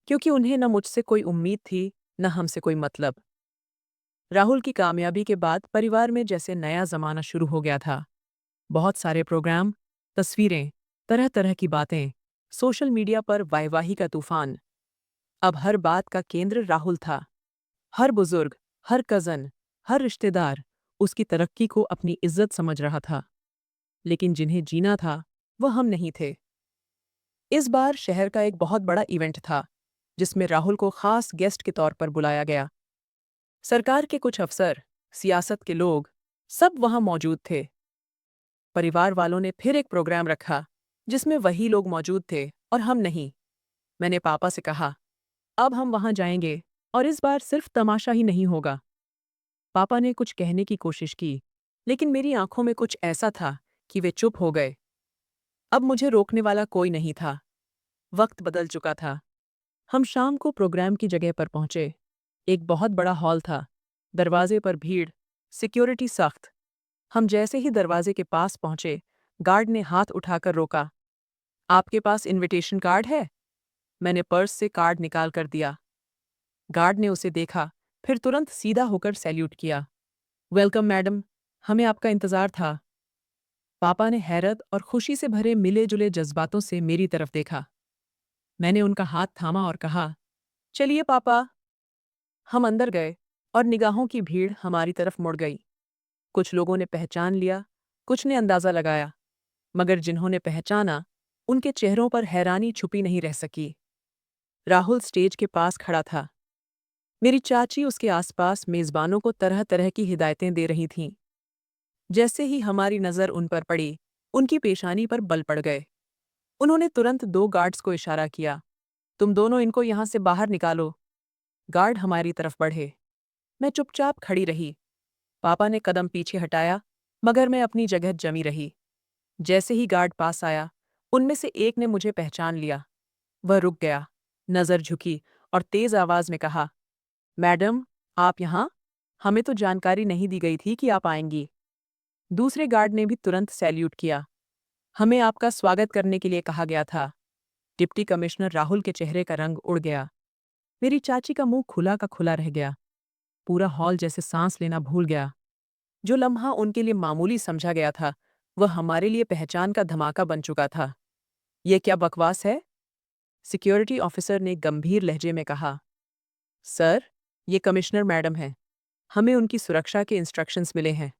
क्योंकि उन्हें न मुझसे कोई उम्मीद थी, न हमसे कोई मतलब। राहुल की कामयाबी के बाद परिवार में जैसे नया जमाना शुरू हो गया था। बहुत सारे प्रोग्राम, तस्वीरें, तरह तरह की बातें, सोशल मीडिया पर वाहवाही का तूफान। अब हर बात का केंद्र राहुल था। हर बुजुर्ग, हर कज़न, हर रिश्तेदार उसकी तरक्की को अपनी इज्जत समझ रहा था। लेकिन जिन्हें जीना था, वह हम नहीं थे। इस बार शहर का एक बहुत बड़ा इवेंट था, जिसमें राहुल को खास गेस्ट के तौर पर बुलाया गया। सरकार के कुछ अफसर, सियासत के लोग, सब वहां मौजूद थे। परिवार वालों ने फिर एक प्रोग्राम रखा, जिसमें वही लोग मौजूद थे और हम नहीं। मैंने पापा से कहा, अब हम वहां जाएंगे, और इस बार सिर्फ तमाशा ही नहीं होगा। पापा ने कुछ कहने की कोशिश की, लेकिन मेरी आंखों में कुछ ऐसा था कि वे चुप हो गए। अब मुझे रोकने वाला कोई नहीं था। वक्त बदल चुका था। हम शाम को प्रोग्राम की जगह पर पहुंचे। एक बहुत बड़ा हॉल था। दरवाजे पर भीड़, सिक्योरिटी सख्त। हम जैसे ही दरवाजे के पास पहुंचे, गार्ड ने हाथ उठाकर रोका। आपके पास इनविटेशन कार्ड है? मैंने पर्स से कार्ड निकाल कर दिया। गार्ड ने उसे देखा, फिर तुरंत सीधा होकर सैल्यूट किया। वेलकम मैडम, हमें आपका इंतजार था। पापा ने हैरत और खुशी से भरे मिले जुले जज्बातों से मेरी तरफ देखा। मैंने उनका हाथ थामा और कहा, चलिए पापा। हम अंदर गए और निगाहों की भीड़ हमारी तरफ मुड़ गई। कुछ लोगों ने पहचान लिया, कुछ ने अंदाजा लगाया, मगर जिन्होंने पहचाना, उनके चेहरों पर हैरानी छुपी नहीं रह सकी। राहुल स्टेज के पास खड़ा था। मेरी चाची उसके आसपास मेजबानों को तरह तरह की हिदायतें दे रही थीं। जैसे ही हमारी नज़र उन पर पड़ी, उनकी पेशानी पर बल पड़ गए। उन्होंने तुरंत 2 गार्ड्स को इशारा किया, तुम दोनों इनको यहाँ से बाहर निकालो। गार्ड हमारी तरफ बढ़े। मैं चुपचाप खड़ी रही। पापा ने कदम पीछे हटाया, मगर मैं अपनी जगह जमी रही। जैसे ही गार्ड पास आया, उनमें से एक ने मुझे पहचान लिया। वह रुक गया, नज़र झुकी और तेज आवाज में कहा, मैडम, आप यहाँ? हमें तो जानकारी नहीं दी गई थी कि आप आएंगी। दूसरे गार्ड ने भी तुरंत सैल्यूट किया। हमें आपका स्वागत करने के लिए कहा गया था। डिप्टी कमिश्नर राहुल के चेहरे का रंग उड़ गया। मेरी चाची का मुंह खुला का खुला रह गया। पूरा हॉल जैसे सांस लेना भूल गया। जो लम्हा उनके लिए मामूली समझा गया था, वह हमारे लिए पहचान का धमाका बन चुका था। ये क्या बकवास है? सिक्योरिटी ऑफिसर ने गंभीर लहजे में कहा। सर, ये कमिश्नर मैडम हैं। हमें उनकी सुरक्षा के इंस्ट्रक्शंस मिले हैं।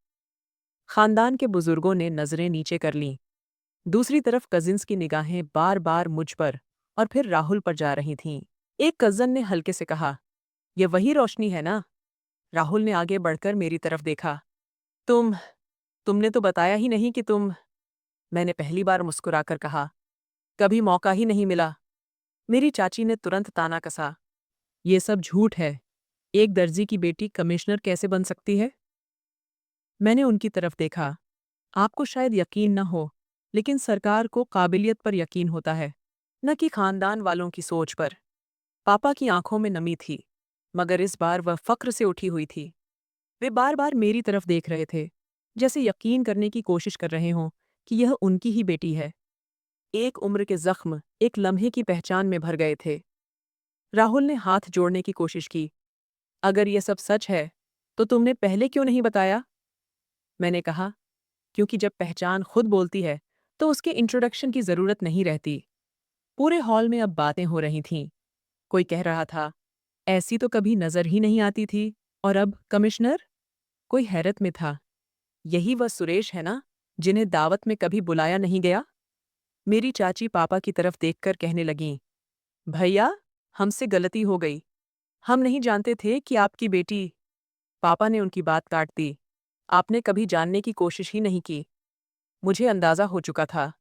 खानदान के बुजुर्गों ने नजरें नीचे कर लीं। दूसरी तरफ कजिन्स की निगाहें बार बार मुझ पर और फिर राहुल पर जा रही थीं। एक कजन ने हल्के से कहा, ये वही रोशनी है ना? राहुल ने आगे बढ़कर मेरी तरफ देखा। तुमने तो बताया ही नहीं कि तुम। मैंने पहली बार मुस्कुराकर कहा, कभी मौका ही नहीं मिला। मेरी चाची ने तुरंत ताना कसा, ये सब झूठ है। एक दर्जी की बेटी कमिश्नर कैसे बन सकती है? मैंने उनकी तरफ देखा। आपको शायद यकीन न हो, लेकिन सरकार को काबिलियत पर यकीन होता है, न कि खानदान वालों की सोच पर। पापा की आंखों में नमी थी, मगर इस बार वह फक्र से उठी हुई थी। वे बार बार मेरी तरफ देख रहे थे, जैसे यकीन करने की कोशिश कर रहे हों कि यह उनकी ही बेटी है। एक उम्र के जख्म एक लम्हे की पहचान में भर गए थे। राहुल ने हाथ जोड़ने की कोशिश की। अगर यह सब सच है, तो तुमने पहले क्यों नहीं बताया? मैंने कहा, क्योंकि जब पहचान खुद बोलती है, तो उसके इंट्रोडक्शन की जरूरत नहीं रहती। पूरे हॉल में अब बातें हो रही थीं। कोई कह रहा था, ऐसी तो कभी नजर ही नहीं आती थी, और अब कमिश्नर? कोई हैरत में था। यही वह सुरेश है ना, जिन्हें दावत में कभी बुलाया नहीं गया? मेरी चाची पापा की तरफ देखकर कहने लगीं, भैया, हमसे गलती हो गई। हम नहीं जानते थे कि आपकी बेटी। पापा ने उनकी बात काट दी। आपने कभी जानने की कोशिश ही नहीं की। मुझे अंदाजा हो चुका था।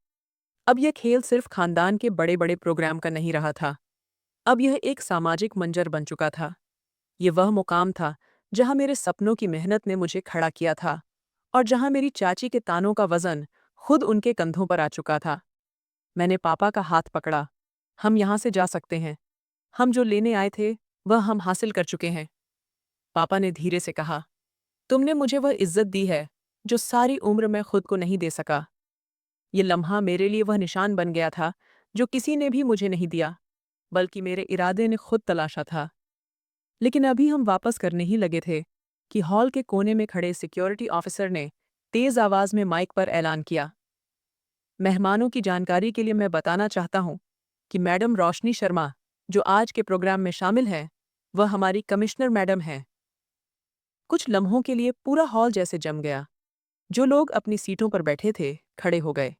अब यह खेल सिर्फ खानदान के बड़े बड़े प्रोग्राम का नहीं रहा था। अब यह एक सामाजिक मंजर बन चुका था। ये वह मुकाम था जहां मेरे सपनों की मेहनत ने मुझे खड़ा किया था, और जहां मेरी चाची के तानों का वजन खुद उनके कंधों पर आ चुका था। मैंने पापा का हाथ पकड़ा। हम यहाँ से जा सकते हैं। हम जो लेने आए थे, वह हम हासिल कर चुके हैं। पापा ने धीरे से कहा, तुमने मुझे वह इज्जत दी है जो सारी उम्र मैं खुद को नहीं दे सका। ये लम्हा मेरे लिए वह निशान बन गया था जो किसी ने भी मुझे नहीं दिया, बल्कि मेरे इरादे ने खुद तलाशा था। लेकिन अभी हम वापस करने ही लगे थे कि हॉल के कोने में खड़े सिक्योरिटी ऑफिसर ने तेज आवाज में माइक पर ऐलान किया, मेहमानों की जानकारी के लिए मैं बताना चाहता हूं कि मैडम रोशनी शर्मा, जो आज के प्रोग्राम में शामिल हैं, वह हमारी कमिश्नर मैडम हैं। कुछ लम्हों के लिए पूरा हॉल जैसे जम गया। जो लोग अपनी सीटों पर बैठे थे, खड़े हो गए।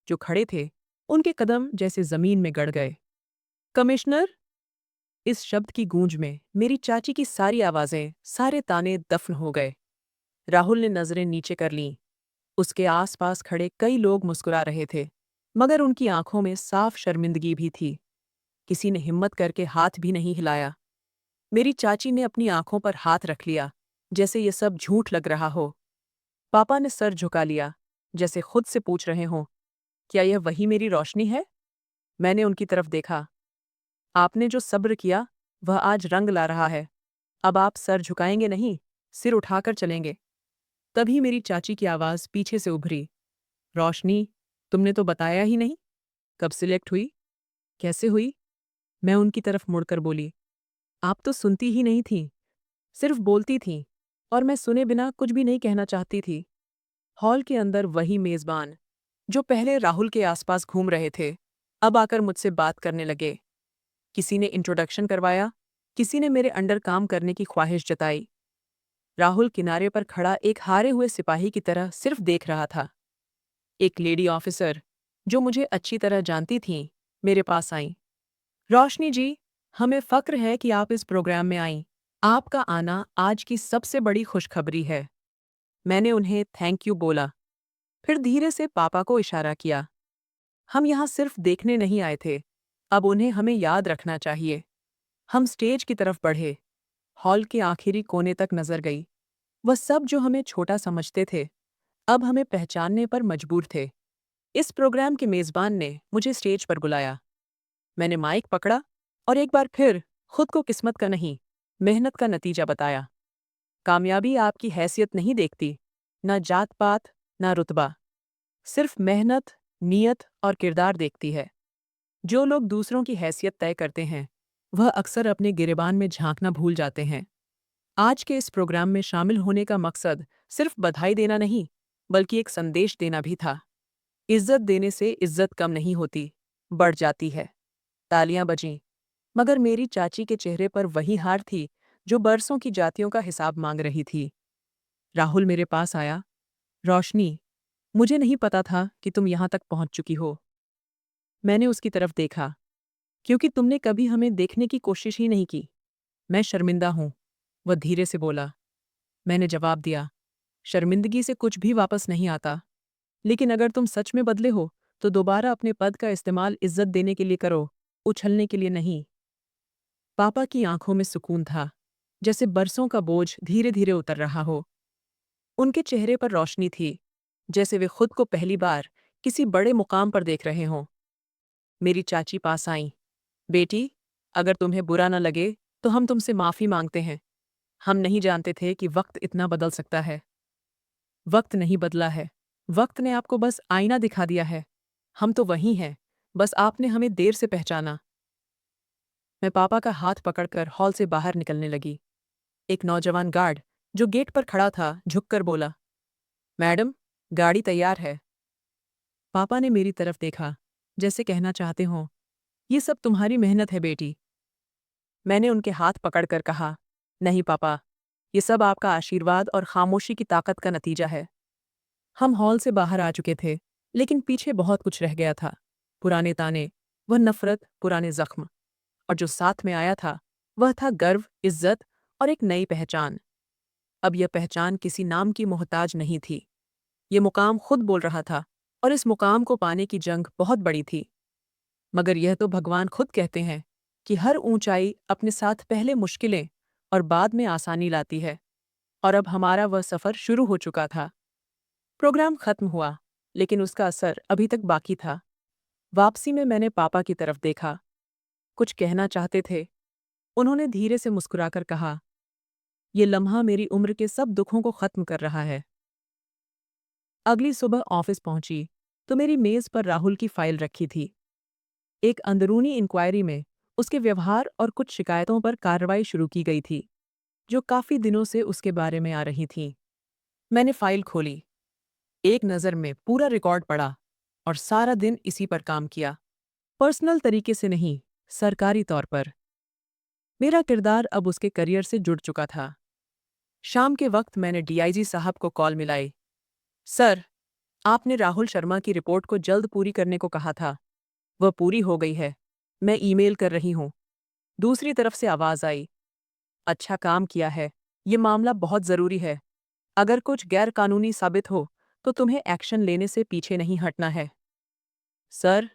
जो खड़े थे, उनके कदम जैसे जमीन में गड़ गए। कमिश्नर! इस शब्द की गूंज में मेरी चाची की सारी आवाजें, सारे ताने दफन हो गए। राहुल ने नजरें नीचे कर लीं। उसके आसपास खड़े कई लोग मुस्कुरा रहे थे, मगर उनकी आंखों में साफ शर्मिंदगी भी थी। किसी ने हिम्मत करके हाथ भी नहीं हिलाया। मेरी चाची ने अपनी आंखों पर हाथ रख लिया, जैसे ये सब झूठ लग रहा हो। पापा ने सर झुका लिया, जैसे खुद से पूछ रहे हों, क्या यह वही मेरी रोशनी है? मैंने उनकी तरफ देखा। आपने जो सब्र किया, वह आज रंग ला रहा है। अब आप सर झुकाएंगे नहीं, सिर उठाकर चलेंगे। तभी मेरी चाची की आवाज़ पीछे से उभरी, रोशनी, तुमने तो बताया ही नहीं। कब सिलेक्ट हुई? कैसे हुई? मैं उनकी तरफ मुड़कर बोली, आप तो सुनती ही नहीं थीं, सिर्फ बोलती थीं, और मैं सुने बिना कुछ भी नहीं कहना चाहती थी। हॉल के अंदर वही मेज़बान, जो पहले राहुल के आसपास घूम रहे थे, अब आकर मुझसे बात करने लगे। किसी ने इंट्रोडक्शन करवाया, किसी ने मेरे अंडर काम करने की ख्वाहिश जताई। राहुल किनारे पर खड़ा एक हारे हुए सिपाही की तरह सिर्फ देख रहा था। एक लेडी ऑफिसर, जो मुझे अच्छी तरह जानती थीं, मेरे पास आईं। रोशनी जी, हमें फ़क्र है कि आप इस प्रोग्राम में आईं। आपका आना आज की सबसे बड़ी खुशखबरी है। मैंने उन्हें थैंक यू बोला, फिर धीरे से पापा को इशारा किया। हम यहाँ सिर्फ देखने नहीं आए थे, अब उन्हें हमें याद रखना चाहिए। हम स्टेज की तरफ बढ़े। हॉल के आखिरी कोने तक नजर गई। वह सब जो हमें छोटा समझते थे, अब हमें पहचानने पर मजबूर थे। इस प्रोग्राम के मेज़बान ने मुझे स्टेज पर बुलाया। मैंने माइक पकड़ा और एक बार फिर खुद को किस्मत का नहीं, मेहनत का नतीजा बताया। कामयाबी आपकी हैसियत नहीं देखती, न जात पात, न रुतबा, सिर्फ मेहनत, नीयत और किरदार देखती है। जो लोग दूसरों की हैसियत तय करते हैं, वह अक्सर अपने गिरेबान में झांकना भूल जाते हैं। आज के इस प्रोग्राम में शामिल होने का मकसद सिर्फ बधाई देना नहीं, बल्कि एक संदेश देना भी था। इज्जत देने से इज्जत कम नहीं होती, बढ़ जाती है। तालियां बजीं, मगर मेरी चाची के चेहरे पर वही हार थी जो बरसों की जातियों का हिसाब मांग रही थी। राहुल मेरे पास आया। रोशनी, मुझे नहीं पता था कि तुम यहां तक पहुंच चुकी हो। मैंने उसकी तरफ देखा, क्योंकि तुमने कभी हमें देखने की कोशिश ही नहीं की। मैं शर्मिंदा हूं, वह धीरे से बोला। मैंने जवाब दिया, शर्मिंदगी से कुछ भी वापस नहीं आता, लेकिन अगर तुम सच में बदले हो तो दोबारा अपने पद का इस्तेमाल इज्जत देने के लिए करो, उछलने के लिए नहीं। पापा की आंखों में सुकून था, जैसे बरसों का बोझ धीरे धीरे उतर रहा हो। उनके चेहरे पर रोशनी थी, जैसे वे खुद को पहली बार किसी बड़े मुकाम पर देख रहे हों। मेरी चाची पास आईं। बेटी, अगर तुम्हें बुरा न लगे तो हम तुमसे माफी मांगते हैं। हम नहीं जानते थे कि वक्त इतना बदल सकता है। वक्त नहीं बदला है, वक्त ने आपको बस आईना दिखा दिया है। हम तो वही हैं, बस आपने हमें देर से पहचाना। मैं पापा का हाथ पकड़कर हॉल से बाहर निकलने लगी। एक नौजवान गार्ड जो गेट पर खड़ा था झुककर बोला, मैडम, गाड़ी तैयार है। पापा ने मेरी तरफ देखा, जैसे कहना चाहते हों, ये सब तुम्हारी मेहनत है बेटी। मैंने उनके हाथ पकड़कर कहा, नहीं पापा, ये सब आपका आशीर्वाद और खामोशी की ताकत का नतीजा है। हम हॉल से बाहर आ चुके थे, लेकिन पीछे बहुत कुछ रह गया था। पुराने ताने, वह नफरत, पुराने जख्म, और जो साथ में आया था, वह था गर्व, इज्जत और एक नई पहचान। अब यह पहचान किसी नाम की मोहताज नहीं थी। ये मुकाम खुद बोल रहा था, और इस मुकाम को पाने की जंग बहुत बड़ी थी। मगर यह तो भगवान खुद कहते हैं कि हर ऊंचाई अपने साथ पहले मुश्किलें और बाद में आसानी लाती है। और अब हमारा वह सफ़र शुरू हो चुका था। प्रोग्राम खत्म हुआ, लेकिन उसका असर अभी तक बाकी था। वापसी में मैंने पापा की तरफ देखा। कुछ कहना चाहते थे। उन्होंने धीरे से मुस्कुराकर कहा, ये लम्हा मेरी उम्र के सब दुखों को खत्म कर रहा है। अगली सुबह ऑफिस पहुंची तो मेरी मेज पर राहुल की फाइल रखी थी। एक अंदरूनी इंक्वायरी में उसके व्यवहार और कुछ शिकायतों पर कार्रवाई शुरू की गई थी, जो काफी दिनों से उसके बारे में आ रही थीं। मैंने फाइल खोली, एक नज़र में पूरा रिकॉर्ड पढ़ा और सारा दिन इसी पर काम किया। पर्सनल तरीके से नहीं, सरकारी तौर पर। मेरा किरदार अब उसके करियर से जुड़ चुका था। शाम के वक्त मैंने डीआईजी साहब को कॉल मिलाई। सर, आपने राहुल शर्मा की रिपोर्ट को जल्द पूरी करने को कहा था। वह पूरी हो गई है। मैं ईमेल कर रही हूँ। दूसरी तरफ से आवाज़ आई, अच्छा काम किया है। ये मामला बहुत ज़रूरी है। अगर कुछ गैर कानूनी साबित हो तो तुम्हें एक्शन लेने से पीछे नहीं हटना है। सर,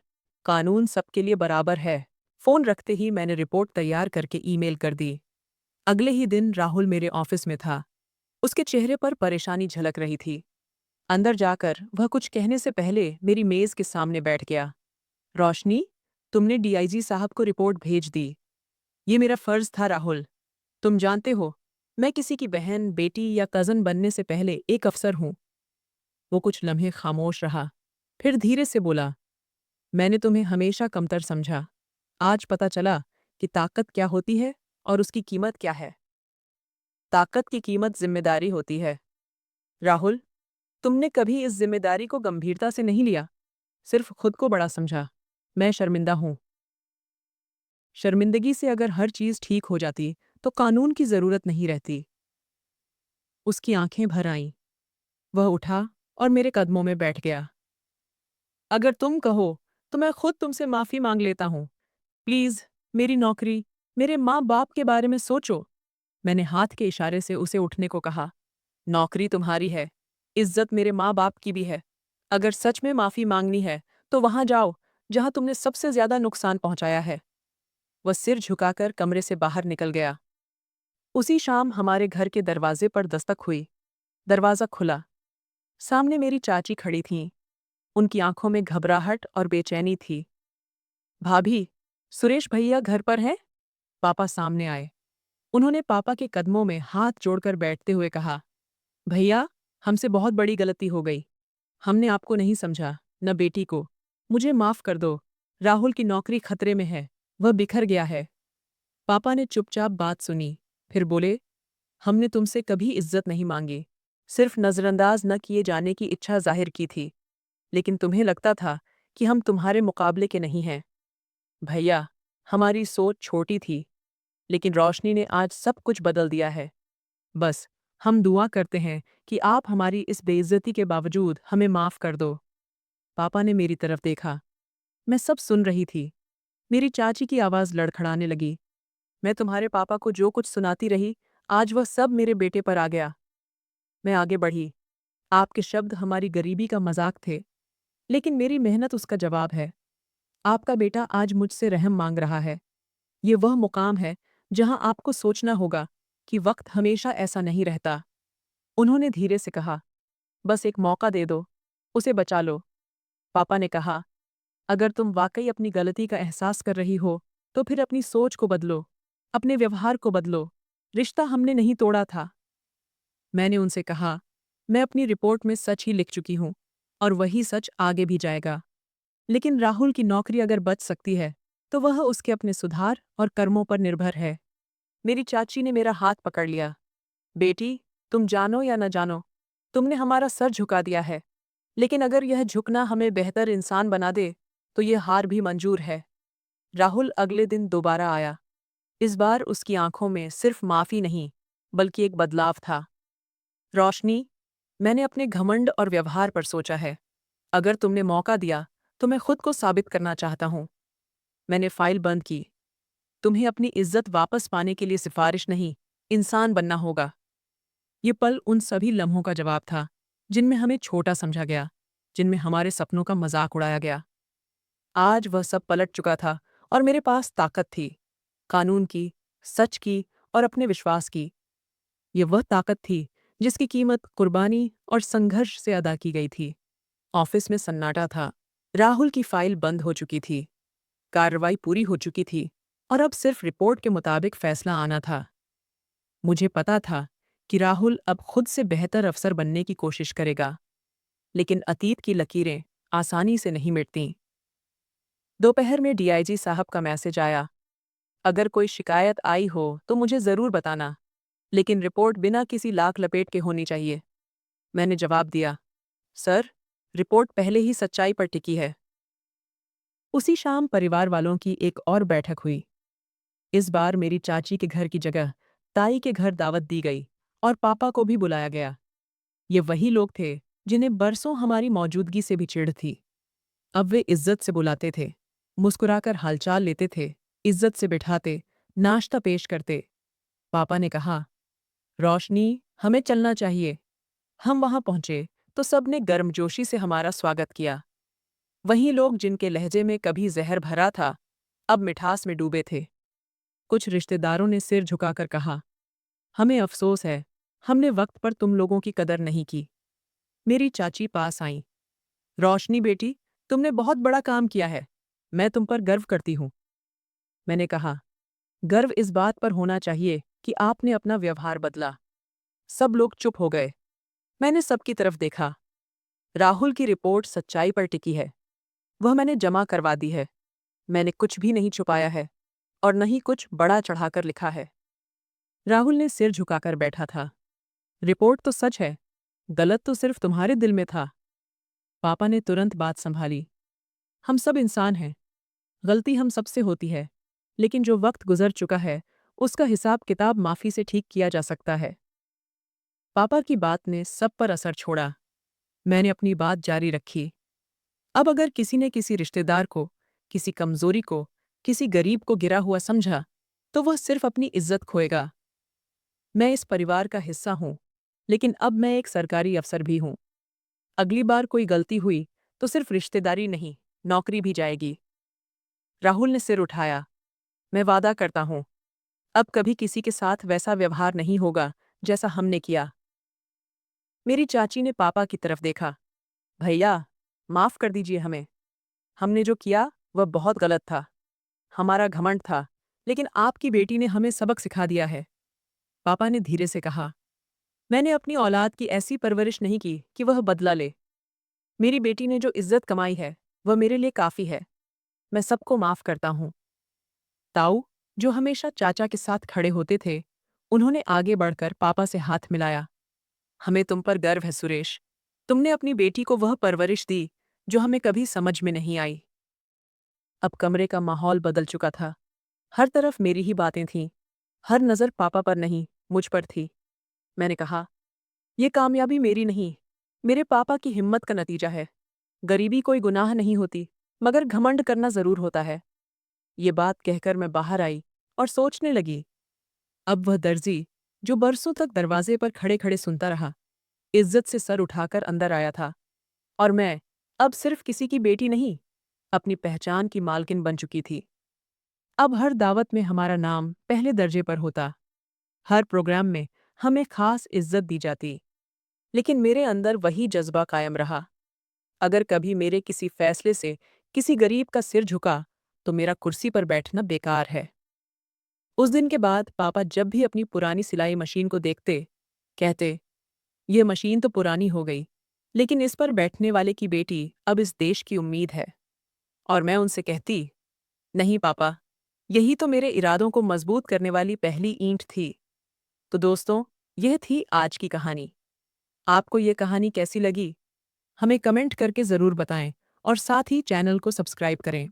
कानून सबके लिए बराबर है। फ़ोन रखते ही मैंने रिपोर्ट तैयार करके ईमेल कर दी। अगले ही दिन राहुल मेरे ऑफिस में था। उसके चेहरे पर परेशानी झलक रही थी। अंदर जाकर वह कुछ कहने से पहले मेरी मेज़ के सामने बैठ गया। रोशनी, तुमने डीआईजी साहब को रिपोर्ट भेज दी। ये मेरा फ़र्ज़ था राहुल। तुम जानते हो, मैं किसी की बहन, बेटी या कज़न बनने से पहले एक अफ़सर हूँ। वो कुछ लम्हे खामोश रहा, फिर धीरे से बोला, मैंने तुम्हें हमेशा कमतर समझा। आज पता चला कि ताकत क्या होती है और उसकी कीमत क्या है। ताकत की कीमत जिम्मेदारी होती है। राहुल, तुमने कभी इस जिम्मेदारी को गंभीरता से नहीं लिया, सिर्फ खुद को बड़ा समझा। मैं शर्मिंदा हूँ। शर्मिंदगी से अगर हर चीज़ ठीक हो जाती तो कानून की ज़रूरत नहीं रहती। उसकी आंखें भर आईं। वह उठा और मेरे कदमों में बैठ गया। अगर तुम कहो तो मैं खुद तुमसे माफ़ी मांग लेता हूँ। प्लीज़, मेरी नौकरी, मेरे माँ बाप के बारे में सोचो। मैंने हाथ के इशारे से उसे उठने को कहा। नौकरी तुम्हारी है, इज्जत मेरे माँ बाप की भी है। अगर सच में माफ़ी मांगनी है तो वहां जाओ जहां तुमने सबसे ज्यादा नुकसान पहुंचाया है। वह सिर झुकाकर कमरे से बाहर निकल गया। उसी शाम हमारे घर के दरवाजे पर दस्तक हुई। दरवाज़ा खुला। सामने मेरी चाची खड़ी थीं। उनकी आंखों में घबराहट और बेचैनी थी। भाभी, सुरेश भैया घर पर हैं? पापा सामने आए। उन्होंने पापा के कदमों में हाथ जोड़कर बैठते हुए कहा, भैया, हमसे बहुत बड़ी गलती हो गई। हमने आपको नहीं समझा, न बेटी को। मुझे माफ कर दो। राहुल की नौकरी खतरे में है। वह बिखर गया है। पापा ने चुपचाप बात सुनी, फिर बोले, हमने तुमसे कभी इज्जत नहीं मांगी, सिर्फ नजरअंदाज न किए जाने की इच्छा जाहिर की थी। लेकिन तुम्हें लगता था कि हम तुम्हारे मुकाबले के नहीं हैं। भैया, हमारी सोच छोटी थी, लेकिन रोशनी ने आज सब कुछ बदल दिया है। बस, हम दुआ करते हैं कि आप हमारी इस बेइज्जती के बावजूद हमें माफ कर दो। पापा ने मेरी तरफ देखा। मैं सब सुन रही थी। मेरी चाची की आवाज़ लड़खड़ाने लगी। मैं तुम्हारे पापा को जो कुछ सुनाती रही, आज वह सब मेरे बेटे पर आ गया। मैं आगे बढ़ी। आपके शब्द हमारी गरीबी का मजाक थे, लेकिन मेरी मेहनत उसका जवाब है। आपका बेटा आज मुझसे रहम मांग रहा है। ये वह मुकाम है जहां आपको सोचना होगा कि वक्त हमेशा ऐसा नहीं रहता। उन्होंने धीरे से कहा, बस एक मौका दे दो, उसे बचा लो। पापा ने कहा, अगर तुम वाकई अपनी गलती का एहसास कर रही हो, तो फिर अपनी सोच को बदलो, अपने व्यवहार को बदलो। रिश्ता हमने नहीं तोड़ा था। मैंने उनसे कहा, मैं अपनी रिपोर्ट में सच ही लिख चुकी हूं, और वही सच आगे भी जाएगा। लेकिन राहुल की नौकरी अगर बच सकती है, तो वह उसके अपने सुधार और कर्मों पर निर्भर है। मेरी चाची ने मेरा हाथ पकड़ लिया। बेटी, तुम जानो या न जानो, तुमने हमारा सर झुका दिया है। लेकिन अगर यह झुकना हमें बेहतर इंसान बना दे, तो यह हार भी मंजूर है। राहुल अगले दिन दोबारा आया। इस बार उसकी आंखों में सिर्फ माफी नहीं, बल्कि एक बदलाव था। रोशनी, मैंने अपने घमंड और व्यवहार पर सोचा है। अगर तुमने मौका दिया, तो मैं खुद को साबित करना चाहता हूं। मैंने फाइल बंद की। तुम्हें अपनी इज्जत वापस पाने के लिए सिफारिश नहीं, इंसान बनना होगा। ये पल उन सभी लम्हों का जवाब था, जिनमें हमें छोटा समझा गया, जिनमें हमारे सपनों का मजाक उड़ाया गया। आज वह सब पलट चुका था, और मेरे पास ताकत थी, कानून की, सच की, और अपने विश्वास की। ये वह ताकत थी जिसकी कीमत कुर्बानी और संघर्ष से अदा की गई थी। ऑफिस में सन्नाटा था। राहुल की फाइल बंद हो चुकी थी, कार्रवाई पूरी हो चुकी थी, और अब सिर्फ रिपोर्ट के मुताबिक फैसला आना था। मुझे पता था कि राहुल अब खुद से बेहतर अफसर बनने की कोशिश करेगा, लेकिन अतीत की लकीरें आसानी से नहीं मिटतीं। दोपहर में डीआईजी साहब का मैसेज आया, अगर कोई शिकायत आई हो तो मुझे ज़रूर बताना, लेकिन रिपोर्ट बिना किसी लाक लपेट के होनी चाहिए। मैंने जवाब दिया, सर, रिपोर्ट पहले ही सच्चाई पर टिकी है। उसी शाम परिवार वालों की एक और बैठक हुई। इस बार मेरी चाची के घर की जगह ताई के घर दावत दी गई, और पापा को भी बुलाया गया। ये वही लोग थे जिन्हें बरसों हमारी मौजूदगी से भी चिढ़ थी। अब वे इज्जत से बुलाते थे, मुस्कुराकर हालचाल लेते थे, इज्जत से बिठाते, नाश्ता पेश करते। पापा ने कहा, रोशनी, हमें चलना चाहिए। हम वहां पहुंचे तो सबने गर्मजोशी से हमारा स्वागत किया। वही लोग जिनके लहजे में कभी जहर भरा था, अब मिठास में डूबे थे। कुछ रिश्तेदारों ने सिर झुकाकर कहा, हमें अफसोस है, हमने वक्त पर तुम लोगों की कदर नहीं की। मेरी चाची पास आईं। रोशनी बेटी, तुमने बहुत बड़ा काम किया है। मैं तुम पर गर्व करती हूँ। मैंने कहा, गर्व इस बात पर होना चाहिए कि आपने अपना व्यवहार बदला। सब लोग चुप हो गए। मैंने सबकी तरफ देखा। राहुल की रिपोर्ट सच्चाई पर टिकी है। वह मैंने जमा करवा दी है। मैंने कुछ भी नहीं छुपाया है, और न ही कुछ बड़ा चढ़ाकर लिखा है। राहुल ने सिर झुकाकर बैठा था। रिपोर्ट तो सच है, गलत तो सिर्फ तुम्हारे दिल में था। पापा ने तुरंत बात संभाली। हम सब इंसान हैं, गलती हम सबसे होती है, लेकिन जो वक्त गुजर चुका है, उसका हिसाब किताब माफी से ठीक किया जा सकता है। पापा की बात ने सब पर असर छोड़ा। मैंने अपनी बात जारी रखी। अब अगर किसी ने किसी रिश्तेदार को, किसी कमजोरी को, किसी गरीब को गिरा हुआ समझा, तो वह सिर्फ अपनी इज्जत खोएगा। मैं इस परिवार का हिस्सा हूं, लेकिन अब मैं एक सरकारी अफसर भी हूं। अगली बार कोई गलती हुई तो सिर्फ रिश्तेदारी नहीं, नौकरी भी जाएगी। राहुल ने सिर उठाया। मैं वादा करता हूं, अब कभी किसी के साथ वैसा व्यवहार नहीं होगा जैसा हमने किया। मेरी चाची ने पापा की तरफ देखा। भैया, माफ कर दीजिए हमें। हमने जो किया वह बहुत गलत था। हमारा घमंड था, लेकिन आपकी बेटी ने हमें सबक सिखा दिया है। पापा ने धीरे से कहा, मैंने अपनी औलाद की ऐसी परवरिश नहीं की कि वह बदला ले। मेरी बेटी ने जो इज्जत कमाई है, वह मेरे लिए काफ़ी है। मैं सबको माफ़ करता हूँ। ताऊ, जो हमेशा चाचा के साथ खड़े होते थे, उन्होंने आगे बढ़कर पापा से हाथ मिलाया। हमें तुम पर गर्व है सुरेश। तुमने अपनी बेटी को वह परवरिश दी, जो हमें कभी समझ में नहीं आई। अब कमरे का माहौल बदल चुका था। हर तरफ मेरी ही बातें थीं। हर नज़र पापा पर नहीं, मुझ पर थी। मैंने कहा, ये कामयाबी मेरी नहीं, मेरे पापा की हिम्मत का नतीजा है। गरीबी कोई गुनाह नहीं होती, मगर घमंड करना ज़रूर होता है। ये बात कहकर मैं बाहर आई और सोचने लगी। अब वह दर्जी, जो बरसों तक दरवाजे पर खड़े-खड़े सुनता रहा, इज्जत से सर उठाकर अंदर आया था। और मैं अब सिर्फ किसी की बेटी नहीं, अपनी पहचान की मालकिन बन चुकी थी। अब हर दावत में हमारा नाम पहले दर्जे पर होता। हर प्रोग्राम में हमें खास इज्जत दी जाती। लेकिन मेरे अंदर वही जज्बा कायम रहा। अगर कभी मेरे किसी फैसले से किसी गरीब का सिर झुका, तो मेरा कुर्सी पर बैठना बेकार है। उस दिन के बाद पापा जब भी अपनी पुरानी सिलाई मशीन को देखते, कहते, ये मशीन तो पुरानी हो गई, लेकिन इस पर बैठने वाले की बेटी अब इस देश की उम्मीद है। और मैं उनसे कहती, नहीं पापा, यही तो मेरे इरादों को मजबूत करने वाली पहली ईंट थी। तो दोस्तों, यह थी आज की कहानी। आपको ये कहानी कैसी लगी? हमें कमेंट करके ज़रूर बताएं और साथ ही चैनल को सब्सक्राइब करें।